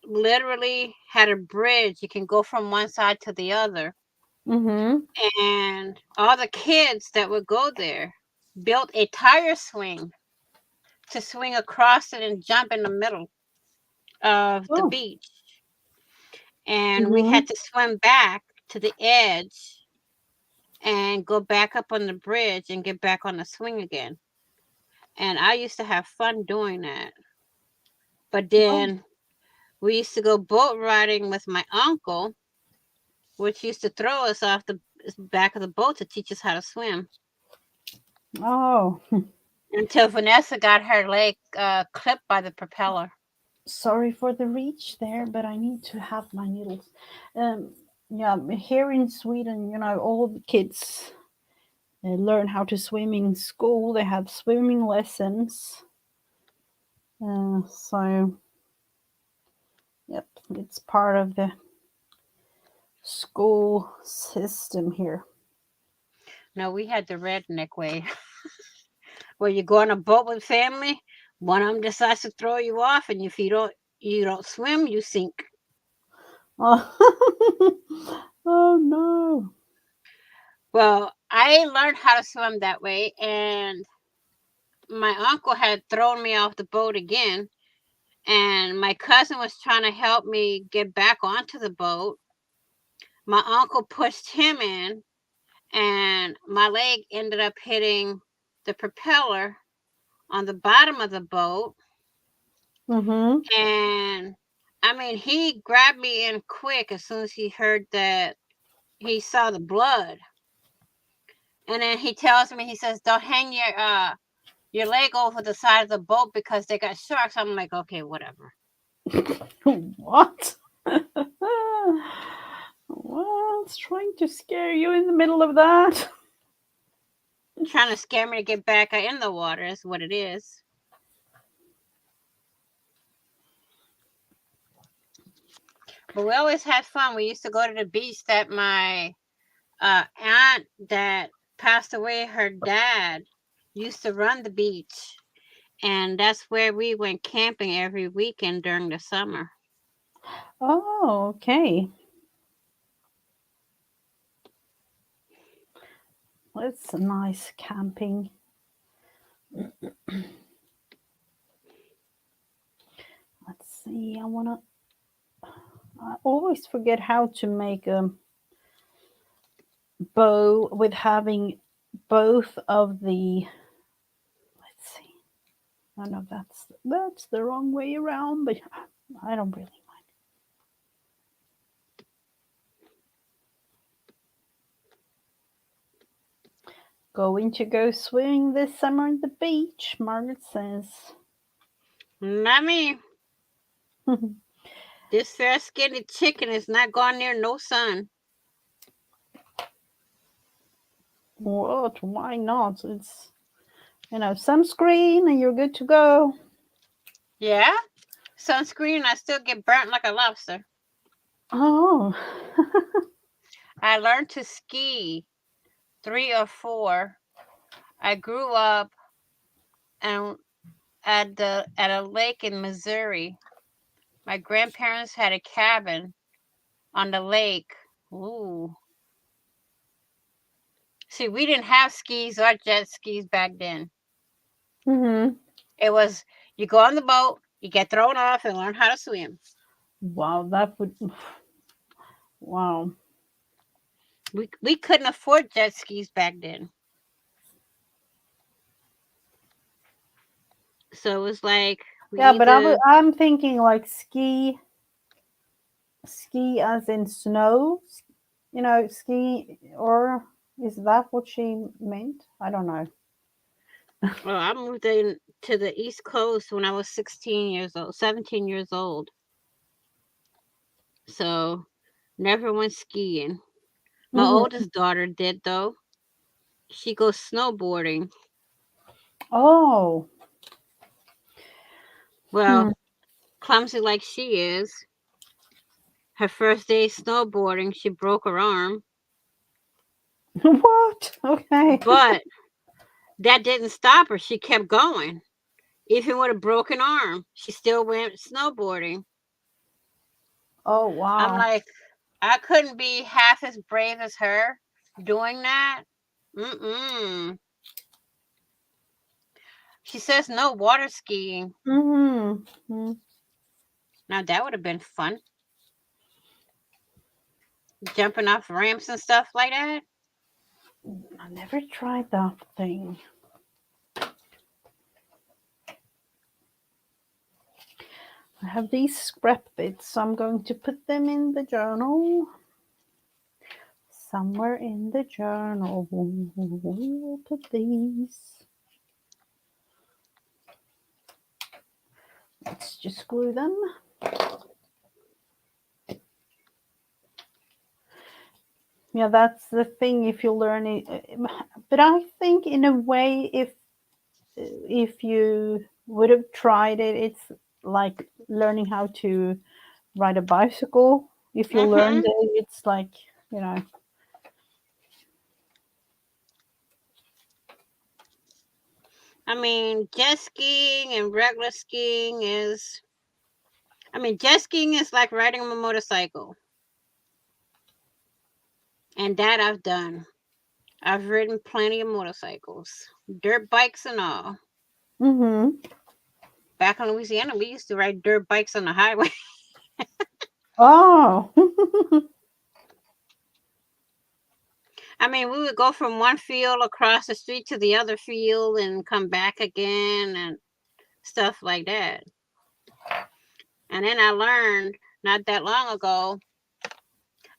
literally had a bridge. You can go from one side to the other. And all the kids that would go there built a tire swing to swing across it and jump in the middle of the beach. And we had to swim back to the edge and go back up on the bridge and get back on the swing again. And I used to have fun doing that. But then we used to go boat riding with my uncle, which used to throw us off the back of the boat to teach us how to swim. Oh. Until Vanessa got her leg clipped by the propeller. Sorry for the reach there, but I need to have my needles. Yeah, here in Sweden, all the kids learn how to swim in school. They have swimming lessons. So, yep, it's part of the school system here. No, we had the redneck way, where you go on a boat with family. One of them decides to throw you off, and if you don't swim, you sink. Oh, oh no. Well, I learned how to swim that way, and my uncle had thrown me off the boat again, and my cousin was trying to help me get back onto the boat. My uncle pushed him in, and my leg ended up hitting the propeller on the bottom of the boat. Mm-hmm. And I mean, he grabbed me in quick as soon as he heard that he saw the blood. And then he tells me, he says, "Don't hang your leg over the side of the boat because they got sharks." I'm like, okay, whatever. What? What's trying to scare you in the middle of that? Trying to scare me to get back in the water is what it is. But we always had fun. We used to go to the beach that my aunt that passed away, her dad used to run the beach. And that's where we went camping every weekend during the summer. Oh, okay. It's a nice camping. Let's see. I always forget how to make a bow with having both of the. Let's see. Oh no, that's the wrong way around, but I don't really mind. Going to go swimming this summer at the beach, Margaret says. Not me. This fair skinned chicken is not going near no sun. What? Why not? It's sunscreen and you're good to go. Yeah? Sunscreen, I still get burnt like a lobster. Oh. I learned to ski 3 or 4. I grew up and at a lake in Missouri. My grandparents had a cabin on the lake. Ooh. See, we didn't have skis or jet skis back then. Mm-hmm. It was you go on the boat, you get thrown off, and learn how to swim. Wow, that would. Wow. We couldn't afford jet skis back then. So it was like we Yeah, but either I'm thinking like ski as in snow, ski, or is that what she meant? I don't know. well, I moved in to the East Coast when I was 16 years old, 17 years old. So never went skiing. My Mm-hmm. oldest daughter did though. She goes snowboarding. Oh. Well, Hmm. clumsy like she is, her first day snowboarding, she broke her arm. What? Okay. But that didn't stop her. She kept going. Even with a broken arm, she still went snowboarding. Oh I'm wow. like, I couldn't be half as brave as her doing that. Mm-mm. She says no water skiing. Mm-hmm. Now that would have been fun. Jumping off ramps and stuff like that. I never tried that thing. I have these scrap bits, so I'm going to put them in the journal. Somewhere in the journal, we'll put these. Let's just glue them. Yeah, that's the thing. If you learn it, but I think in a way, if you would have tried it, it's like learning how to ride a bicycle. If you learned Mm-hmm. it, it's like, you know. I mean, jet skiing and regular skiing is. I mean, jet skiing is like riding a motorcycle, and that I've done. I've ridden plenty of motorcycles, dirt bikes and all. Mm-hmm. Back in Louisiana, we used to ride dirt bikes on the highway. Oh. I mean, we would go from one field across the street to the other field and come back again and stuff like that. And then I learned not that long ago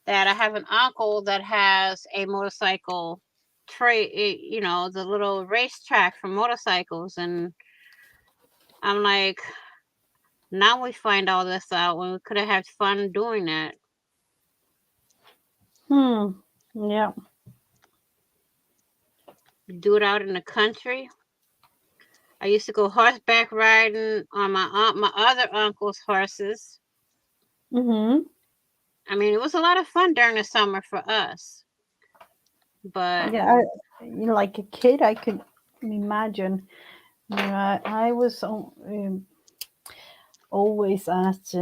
that I have an uncle that has a motorcycle the little racetrack for motorcycles. And I'm like, now we find all this out when we could have had fun doing that. Yeah. Do it out in the country. I used to go horseback riding on my other uncle's horses. Mm-hmm. I mean, it was a lot of fun during the summer for us. But Yeah, like a kid, I could imagine. You know, I was always at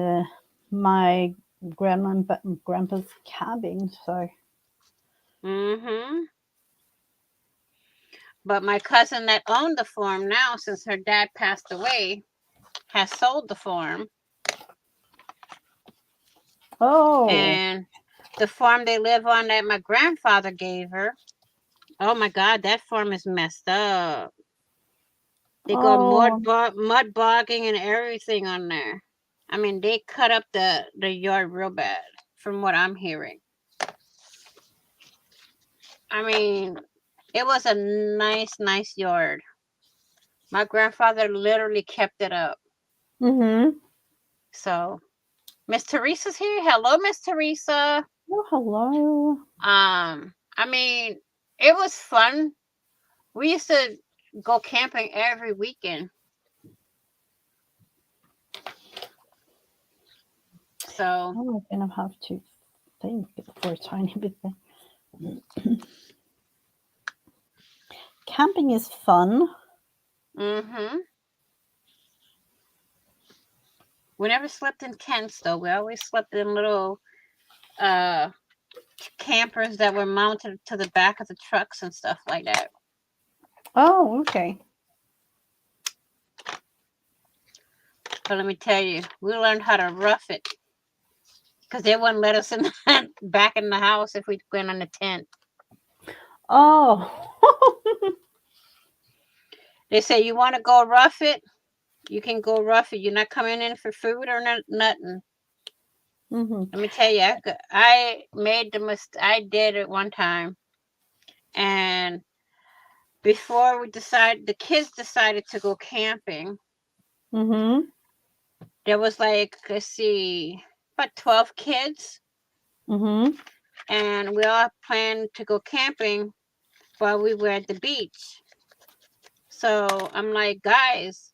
my grandpa's cabin. So. mhm. But my cousin that owned the farm now, since her dad passed away, has sold the farm. Oh. And the farm they live on that my grandfather gave her, oh my God, that farm is messed up. They got Oh. mud bogging and everything on there. I mean, they cut up the yard real bad, from what I'm hearing. I mean, it was a nice yard. My grandfather literally kept it up. Mm-hmm. So, Miss Teresa's here. Hello, Miss Teresa. Oh, hello. I mean, it was fun. We used to go camping every weekend. So, Oh, I'm gonna have to think for a tiny bit there. Camping is fun. mm-hmm. We never slept in tents though. We always slept in little uh campers that were mounted to the back of the trucks and stuff like that. Oh, okay. But let me tell you, we learned how to rough it because they wouldn't let us in back in the house if we went in the tent. Oh. They say you want to go rough it, you can go rough it. You're not coming in for food or nothing. Mm-hmm. Let me tell you, I made the mistake. I did it one time, and before the kids decided to go camping. Mm-hmm. There was like, let's see, about 12 kids, Mm-hmm. and we all planned to go camping while we were at the beach. So I'm like, guys,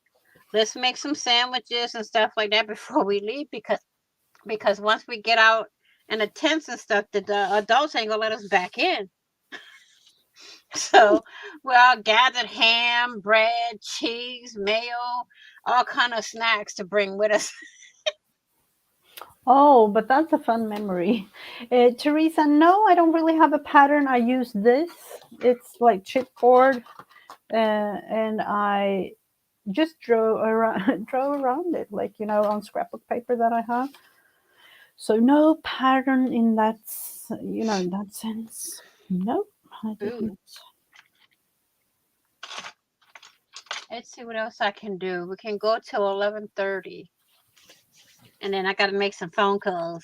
let's make some sandwiches and stuff like that before we leave because once we get out in the tents and stuff, the adults ain't gonna let us back in. So we all gathered ham, bread, cheese, mayo, all kind of snacks to bring with us. Oh, but that's a fun memory. Teresa, no, I don't really have a pattern. I use this. It's like chipboard, and I just draw around, draw around it, like, on scrapbook paper that I have. So no pattern in that, in that sense. No, I Ooh, didn't. let's see what else I can do. We can go till 11:30, and then I got to make some phone calls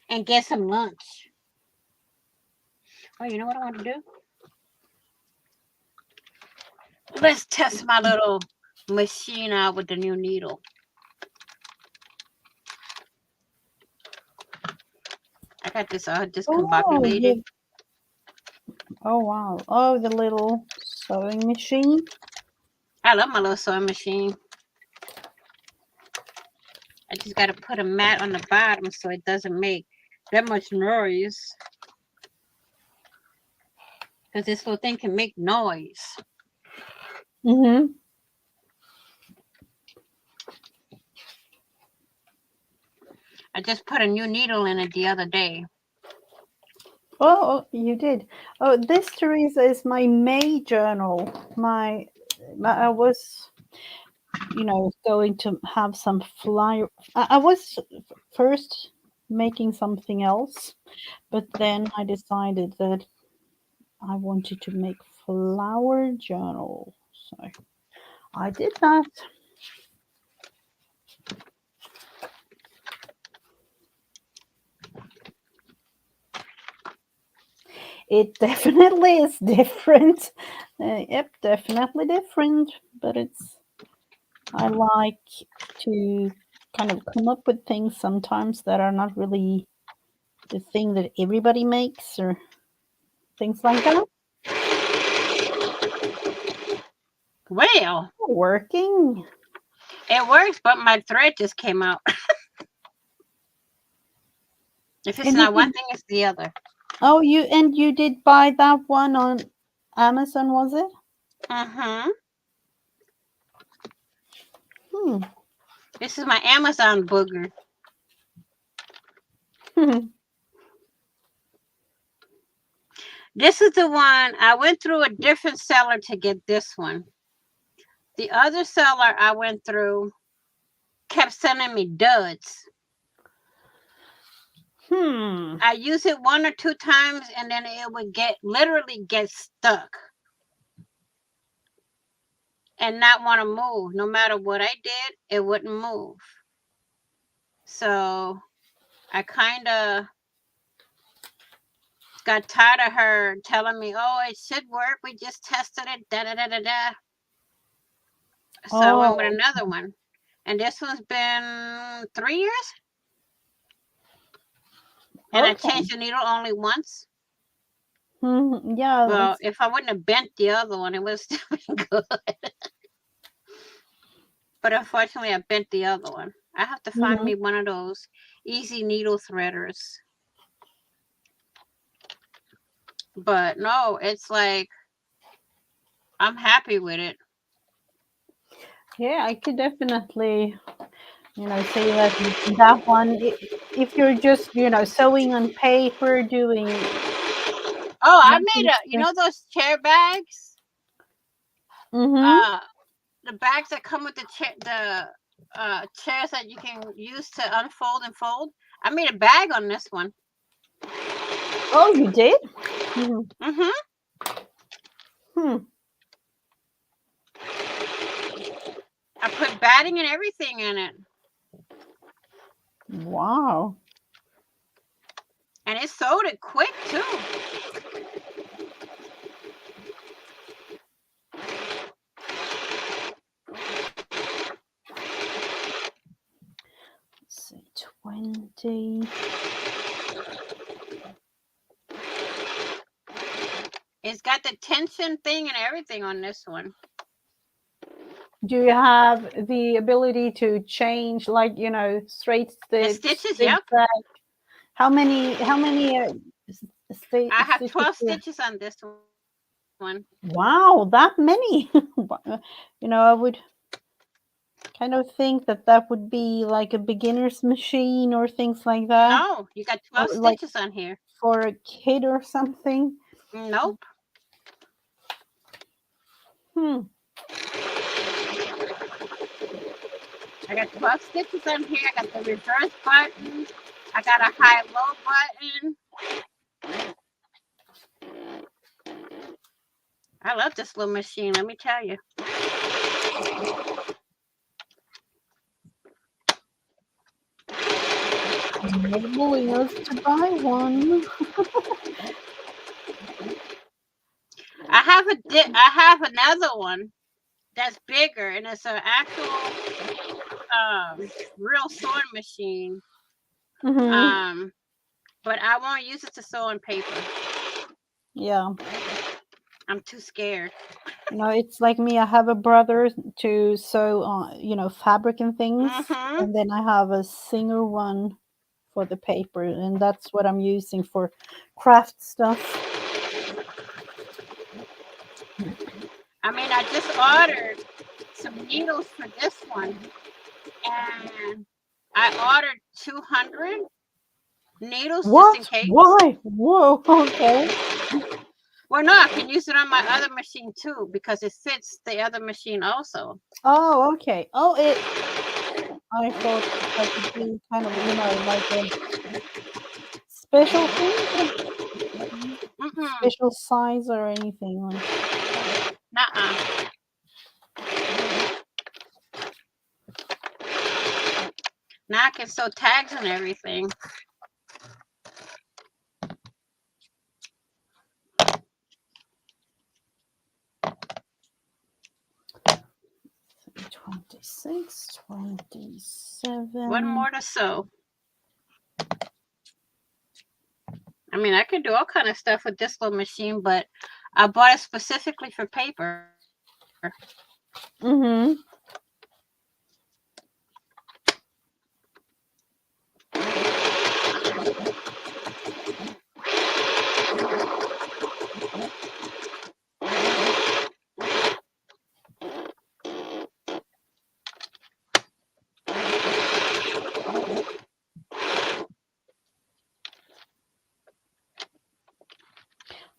and get some lunch. Oh, you know what I want to do? Let's test my little machine out with the new needle. I got this all discombobulated. Oh, wow. Oh, the little sewing machine. I love my little sewing machine. I just got to put a mat on the bottom so it doesn't make that much noise. Because this little thing can make noise. Mm-hmm. I just put a new needle in it the other day. Oh, you did. Oh, this, Teresa, is my May journal. I was, going to have some flyer. I was first making something else, but then I decided that I wanted to make flower journal. So I did that. It definitely is different. Yep, definitely different. But I like to kind of come up with things sometimes that are not really the thing that everybody makes or things like that. Well, Working. it works, but my thread just came out. If it's And not one thing, it's the other. Oh, you did buy that one on Amazon, was it? Mm-hmm. Hmm. This is my Amazon booger. This is the one, I went through a different seller to get this one. The other seller I went through kept sending me duds. I use it 1 or 2 times and then it would literally get stuck and not want to move. No matter what I did, it wouldn't move. So I kind of got tired of her telling me, oh, it should work. We just tested it. Da da da da da. So I went with another one. And this one's been 3 years. And I changed the needle only once. Yeah. Well, if I wouldn't have bent the other one, it would still been good. But unfortunately, I bent the other one. I have to find me one of those easy needle threaders. But no, it's like, I'm happy with it. Yeah, I could definitely, say that one, if you're just, sewing on paper, doing. Oh, I made those chair bags? The bags that come with the chairs that you can use to unfold and fold. I made a bag on this one. Oh, you did? I put batting and everything in it. Wow. And it sewed it quick too. Let's see, 20. It's got the tension thing and everything on this one. Do you have the ability to change, like, straight the stitches? Yep. How many I have 12 stitches on this one. Wow, that many. I would kind of think that would be like a beginner's machine or things like that. No, you got 12 stitches on here. For a kid or something? Nope. I got 12 stitches on here. I got the reverse button. I got a high-low button. I love this little machine, let me tell you. Enabling us to buy one. I have another one that's bigger, and it's an actual real sewing machine. Mm-hmm. But I won't use it to sew on paper. Yeah. I'm too scared. No, it's like me. I have a brother to sew on, fabric and things, Mm-hmm. and then I have a Singer one for the paper, and that's what I'm using for craft stuff. I mean, I just ordered some needles for this one, and I ordered 200 needles just in What? case. Why? Whoa. Okay. Well, no, I can use it on my other machine too because it fits the other machine also. Oh, okay. Oh, I thought I could do kind of, like a special thing, Mm-mm. special size or anything like. Nuh-uh. Now I can sew tags and everything. $26, $27. One more to sew. I mean, I can do all kind of stuff with this little machine, but I bought it specifically for paper. Mm-hmm.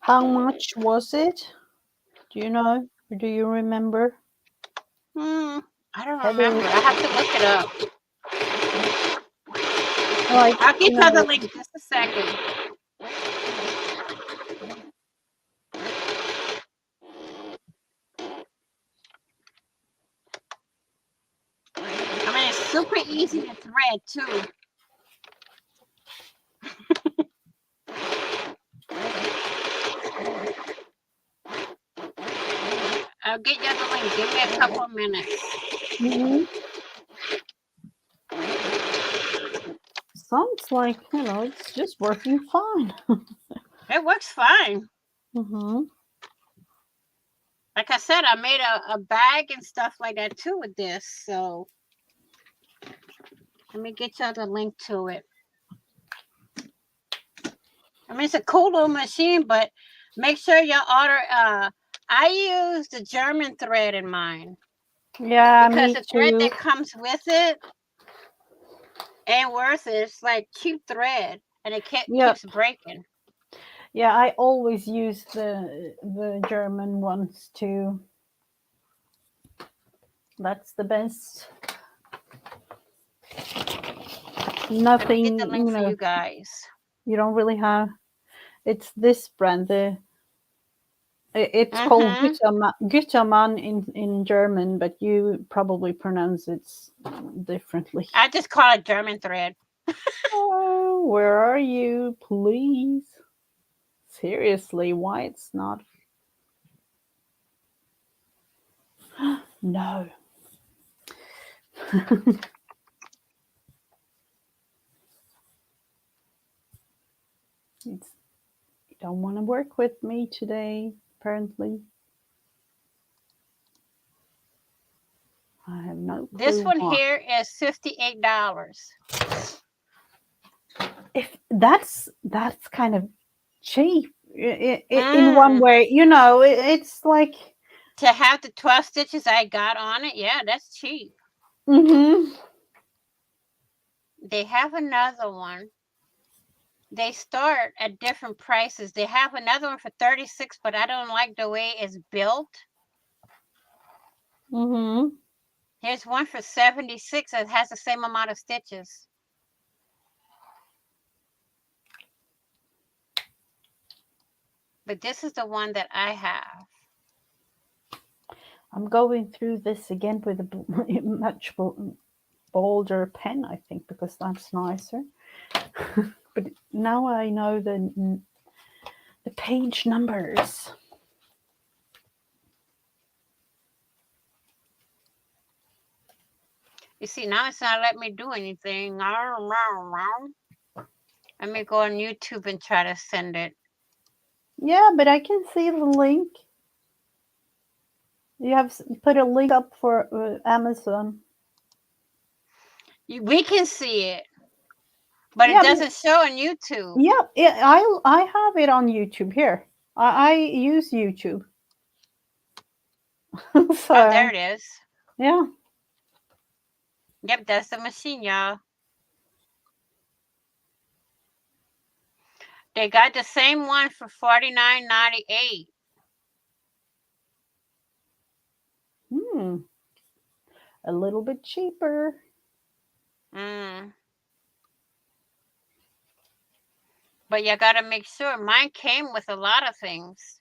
How much was it? Do you know? Or do you remember? I don't Have remember. you, I have to look it up. like, I'll give you the link just a second. I mean, it's super easy to thread too. I'll get you the link. Give me a couple of minutes. Mhm. Sounds like, it's just working fine. It works fine. Mm-hmm. Like I said, I made a bag and stuff like that too with this. So let me get y'all the link to it. I mean, it's a cool little machine, but make sure you order. I use the German thread in mine Yeah, because me the thread too. that comes with it ain't worth it. It's like cheap thread, and it Yeah, keeps breaking. yeah. I always use the German ones too. That's the best. Let me get the Nothing, link for you guys. you don't really have. It's this brand. It's called Mm-hmm. Gütermann in German, but you probably pronounce it differently. I just call it German thread. Oh, where are you, please? Seriously, why it's not? No. You don't want to work with me today, apparently. I have no This clue one why. here is $58. If that's kind of cheap in one Mm. way, it's like. To have the 12 stitches I got on it, yeah, that's cheap. Mm-hmm. They have another one. They start at different prices. They have another one for 36, but I don't like the way it's built. Mm-hmm. Here's one for 76 that has the same amount of stitches. But this is the one that I have. I'm going through this again with a much bolder pen, I think, because that's nicer. But now I know the page numbers. You see, now it's not letting me do anything. Let me go on YouTube and try to send it. Yeah, but I can see the link. You have put a link up for Amazon. We can see it, but it Yeah, doesn't show on YouTube. yeah. I have it on YouTube here. I use YouTube. Oh, there So it is. yeah. Yep, that's the machine, y'all. They got the same one for $49.98. A little bit cheaper. Mm. But you gotta make sure. Mine came with a lot of things.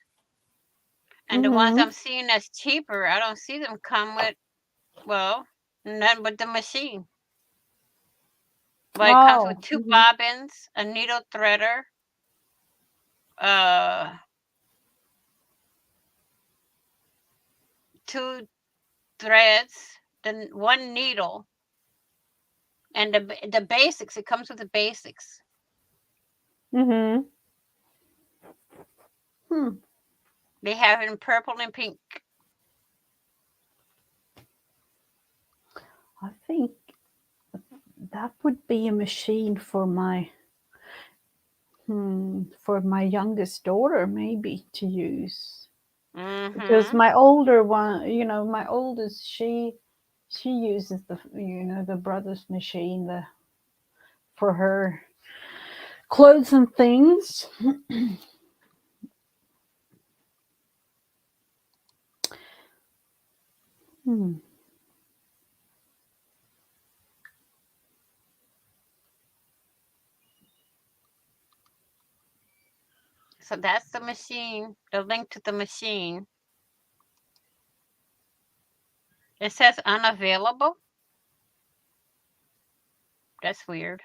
And the ones I'm seeing that's cheaper, I don't see them come with, well, none but the machine. But it comes with 2 bobbins, a needle threader, 2 threads, then 1 needle, and the basics. It comes with the basics. Hmm. They have it in purple and pink. I think that would be a machine for my youngest daughter maybe to use. Because Mm-hmm. my older one, my oldest, she uses the brother's machine for her clothes and things. Hmm. So that's the machine, the link to the machine. It says unavailable. That's weird.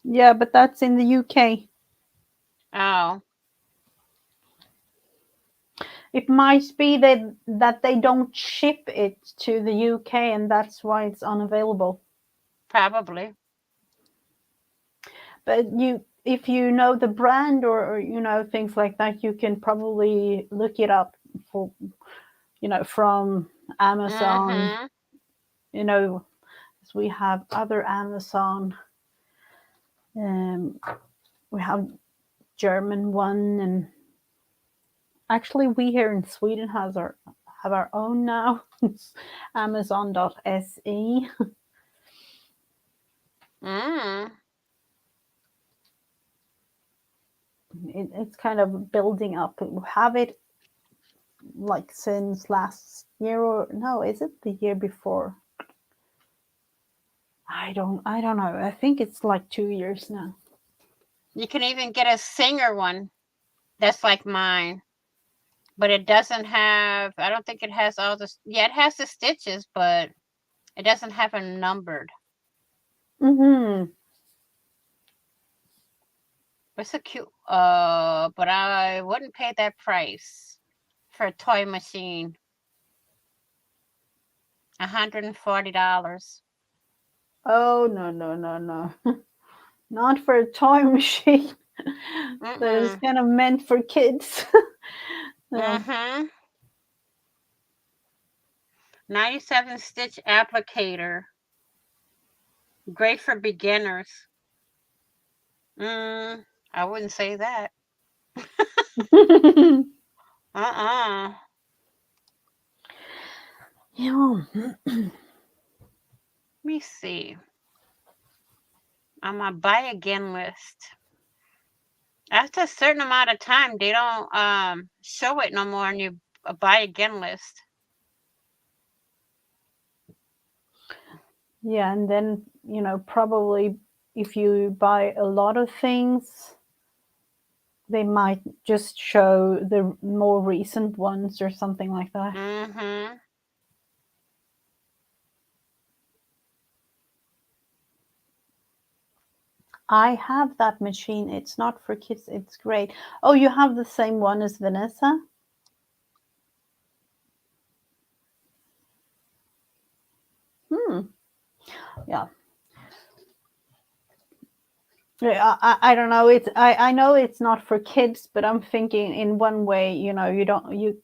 Yeah, but that's in the UK. Oh, It might be that they don't ship it to the UK, and that's why it's unavailable. probably. But if you know the brand or things like that, you can probably look it up for from Amazon. Mm-hmm. As we have other Amazon. We have German one, and actually we here in Sweden have our own now. It's Amazon.se. Mm. It's kind of building up. We have it like since last year, or no, is it the year before? I don't know. I think it's like 2 years now. You can even get a singer one that's like mine, but it doesn't have, I don't think it has all the, yeah, it has the stitches, but it doesn't have a numbered. Mm-hmm. It's a cute, but I wouldn't pay that price for a toy machine. $140. Oh no. Not for a toy machine. That is Mm-mm. kind of meant for kids. No. Mm-hmm. 97 stitch applicator. Great for beginners. I wouldn't say that. Uh-uh. Yeah. Let me see. On my buy again list. After a certain amount of time, they don't show it no more on your buy again list. Yeah, and then, probably if you buy a lot of things, they might just show the more recent ones or something like that. Mm-hmm. I have that machine. It's not for kids. It's great. Oh, you have the same one as Vanessa? Yeah. Yeah, I don't know. I know it's not for kids, but I'm thinking in one way, you don't you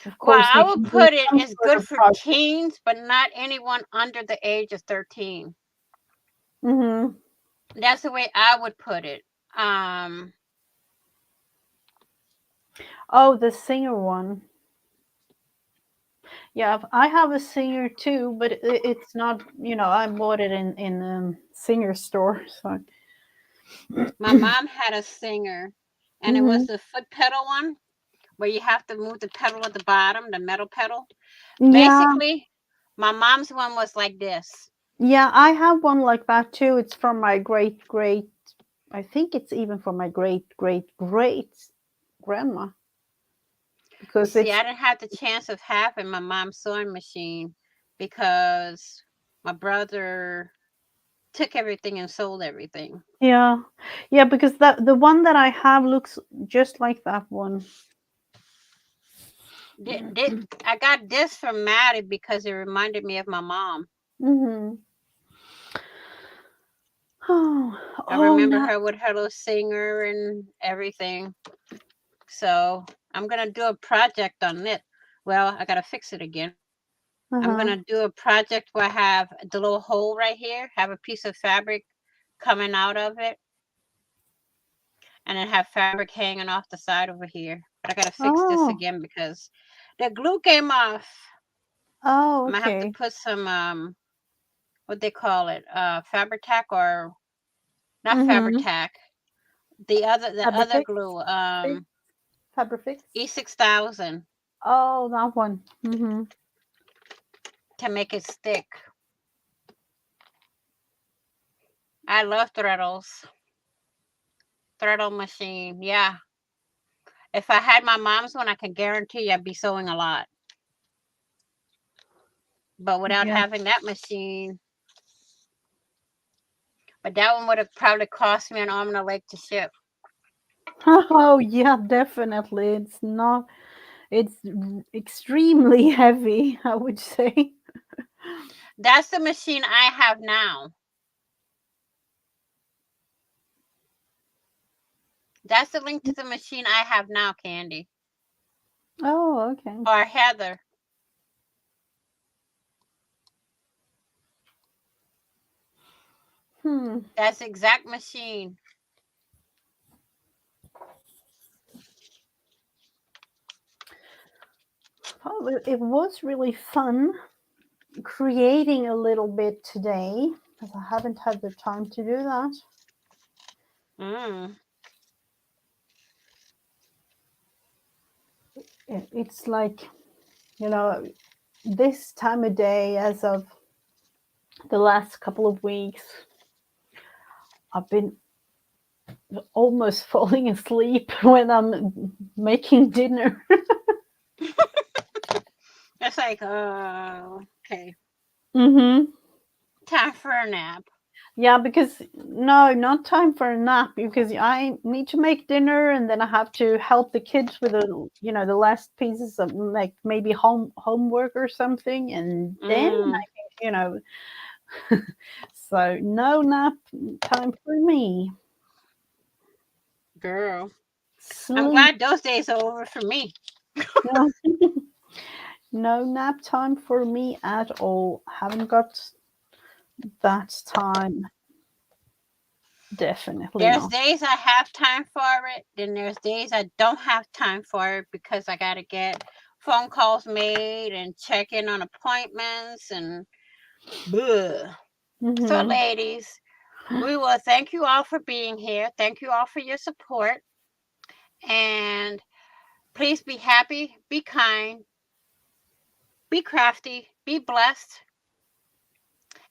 of Well, course I you would can do put it some as sort good of for project. teens, but not anyone under the age of 13. Hmm. That's the way I would put it. Um, Oh, the singer one. Yeah, I have a singer too, but it's not. I bought it in singer store. So. my mom had a singer, and it was Hmm. the foot pedal one where you have to move the pedal at the bottom, the metal pedal. Yeah, Basically, my mom's one was like this. yeah, I have one like that too. It's from my great great. I think it's even from my great great great grandma because See, it's I didn't have the chance of having my mom's sewing machine because my brother took everything and sold everything. yeah, yeah, because the one that I have looks just like that one. I got this from Maddie because it reminded me of my mom. Hmm. Oh, I oh, remember no. her with her little singer and everything. So I'm gonna do a project on it. Well, I gotta fix it again. I'm Uh-huh. gonna do a project where I have the little hole right here, have a piece of fabric coming out of it, and then have fabric hanging off the side over here. But I gotta fix this Oh, again because the glue came off. oh, I'm gonna have to okay. put some what they call it, fabric tack or not fabric Mm-hmm. tack. The other Fabrifix, glue, fix, Fabrifix. E6000 Oh, that one. Mm-hmm. to make it stick. I love threadles. Threadle machine. Yeah. If I had my mom's one, I can guarantee you I'd be sewing a lot. But without Yeah. having that machine, but that one would have probably cost me an arm and a leg to ship. Oh, yeah, definitely. It's extremely heavy, I would say. That's the machine I have now. That's the link to the machine I have now, Candy. Oh, okay. Or Heather. Hmm. That's the exact machine. Oh, it was really fun creating a little bit today because I haven't had the time to do that. Mm. It's like, you know, this time of day, as of the last couple of weeks, I've been almost falling asleep when I'm making dinner. It's like, okay. Mm-hmm. Time for a nap. Yeah, because no, not time for a nap because I need to make dinner and then I have to help the kids with the last pieces of like maybe homework or something, and then Mm. I can. So no nap time for me. Girl. I'm Sleep. glad those days are over for me. No, no nap time for me at all. Haven't got that time. Definitely There's not. days I have time for it, then there's days I don't have time for it because I got to get phone calls made and check in on appointments and bleh. So, Mm-hmm. ladies, we will thank you all for being here. Thank you all for your support. And please be happy, be kind, be crafty, be blessed.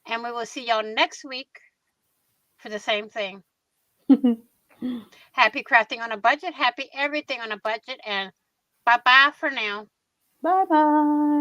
And we will see y'all next week for the same thing. Happy crafting on a budget, happy everything on a budget, and bye bye for now. Bye bye.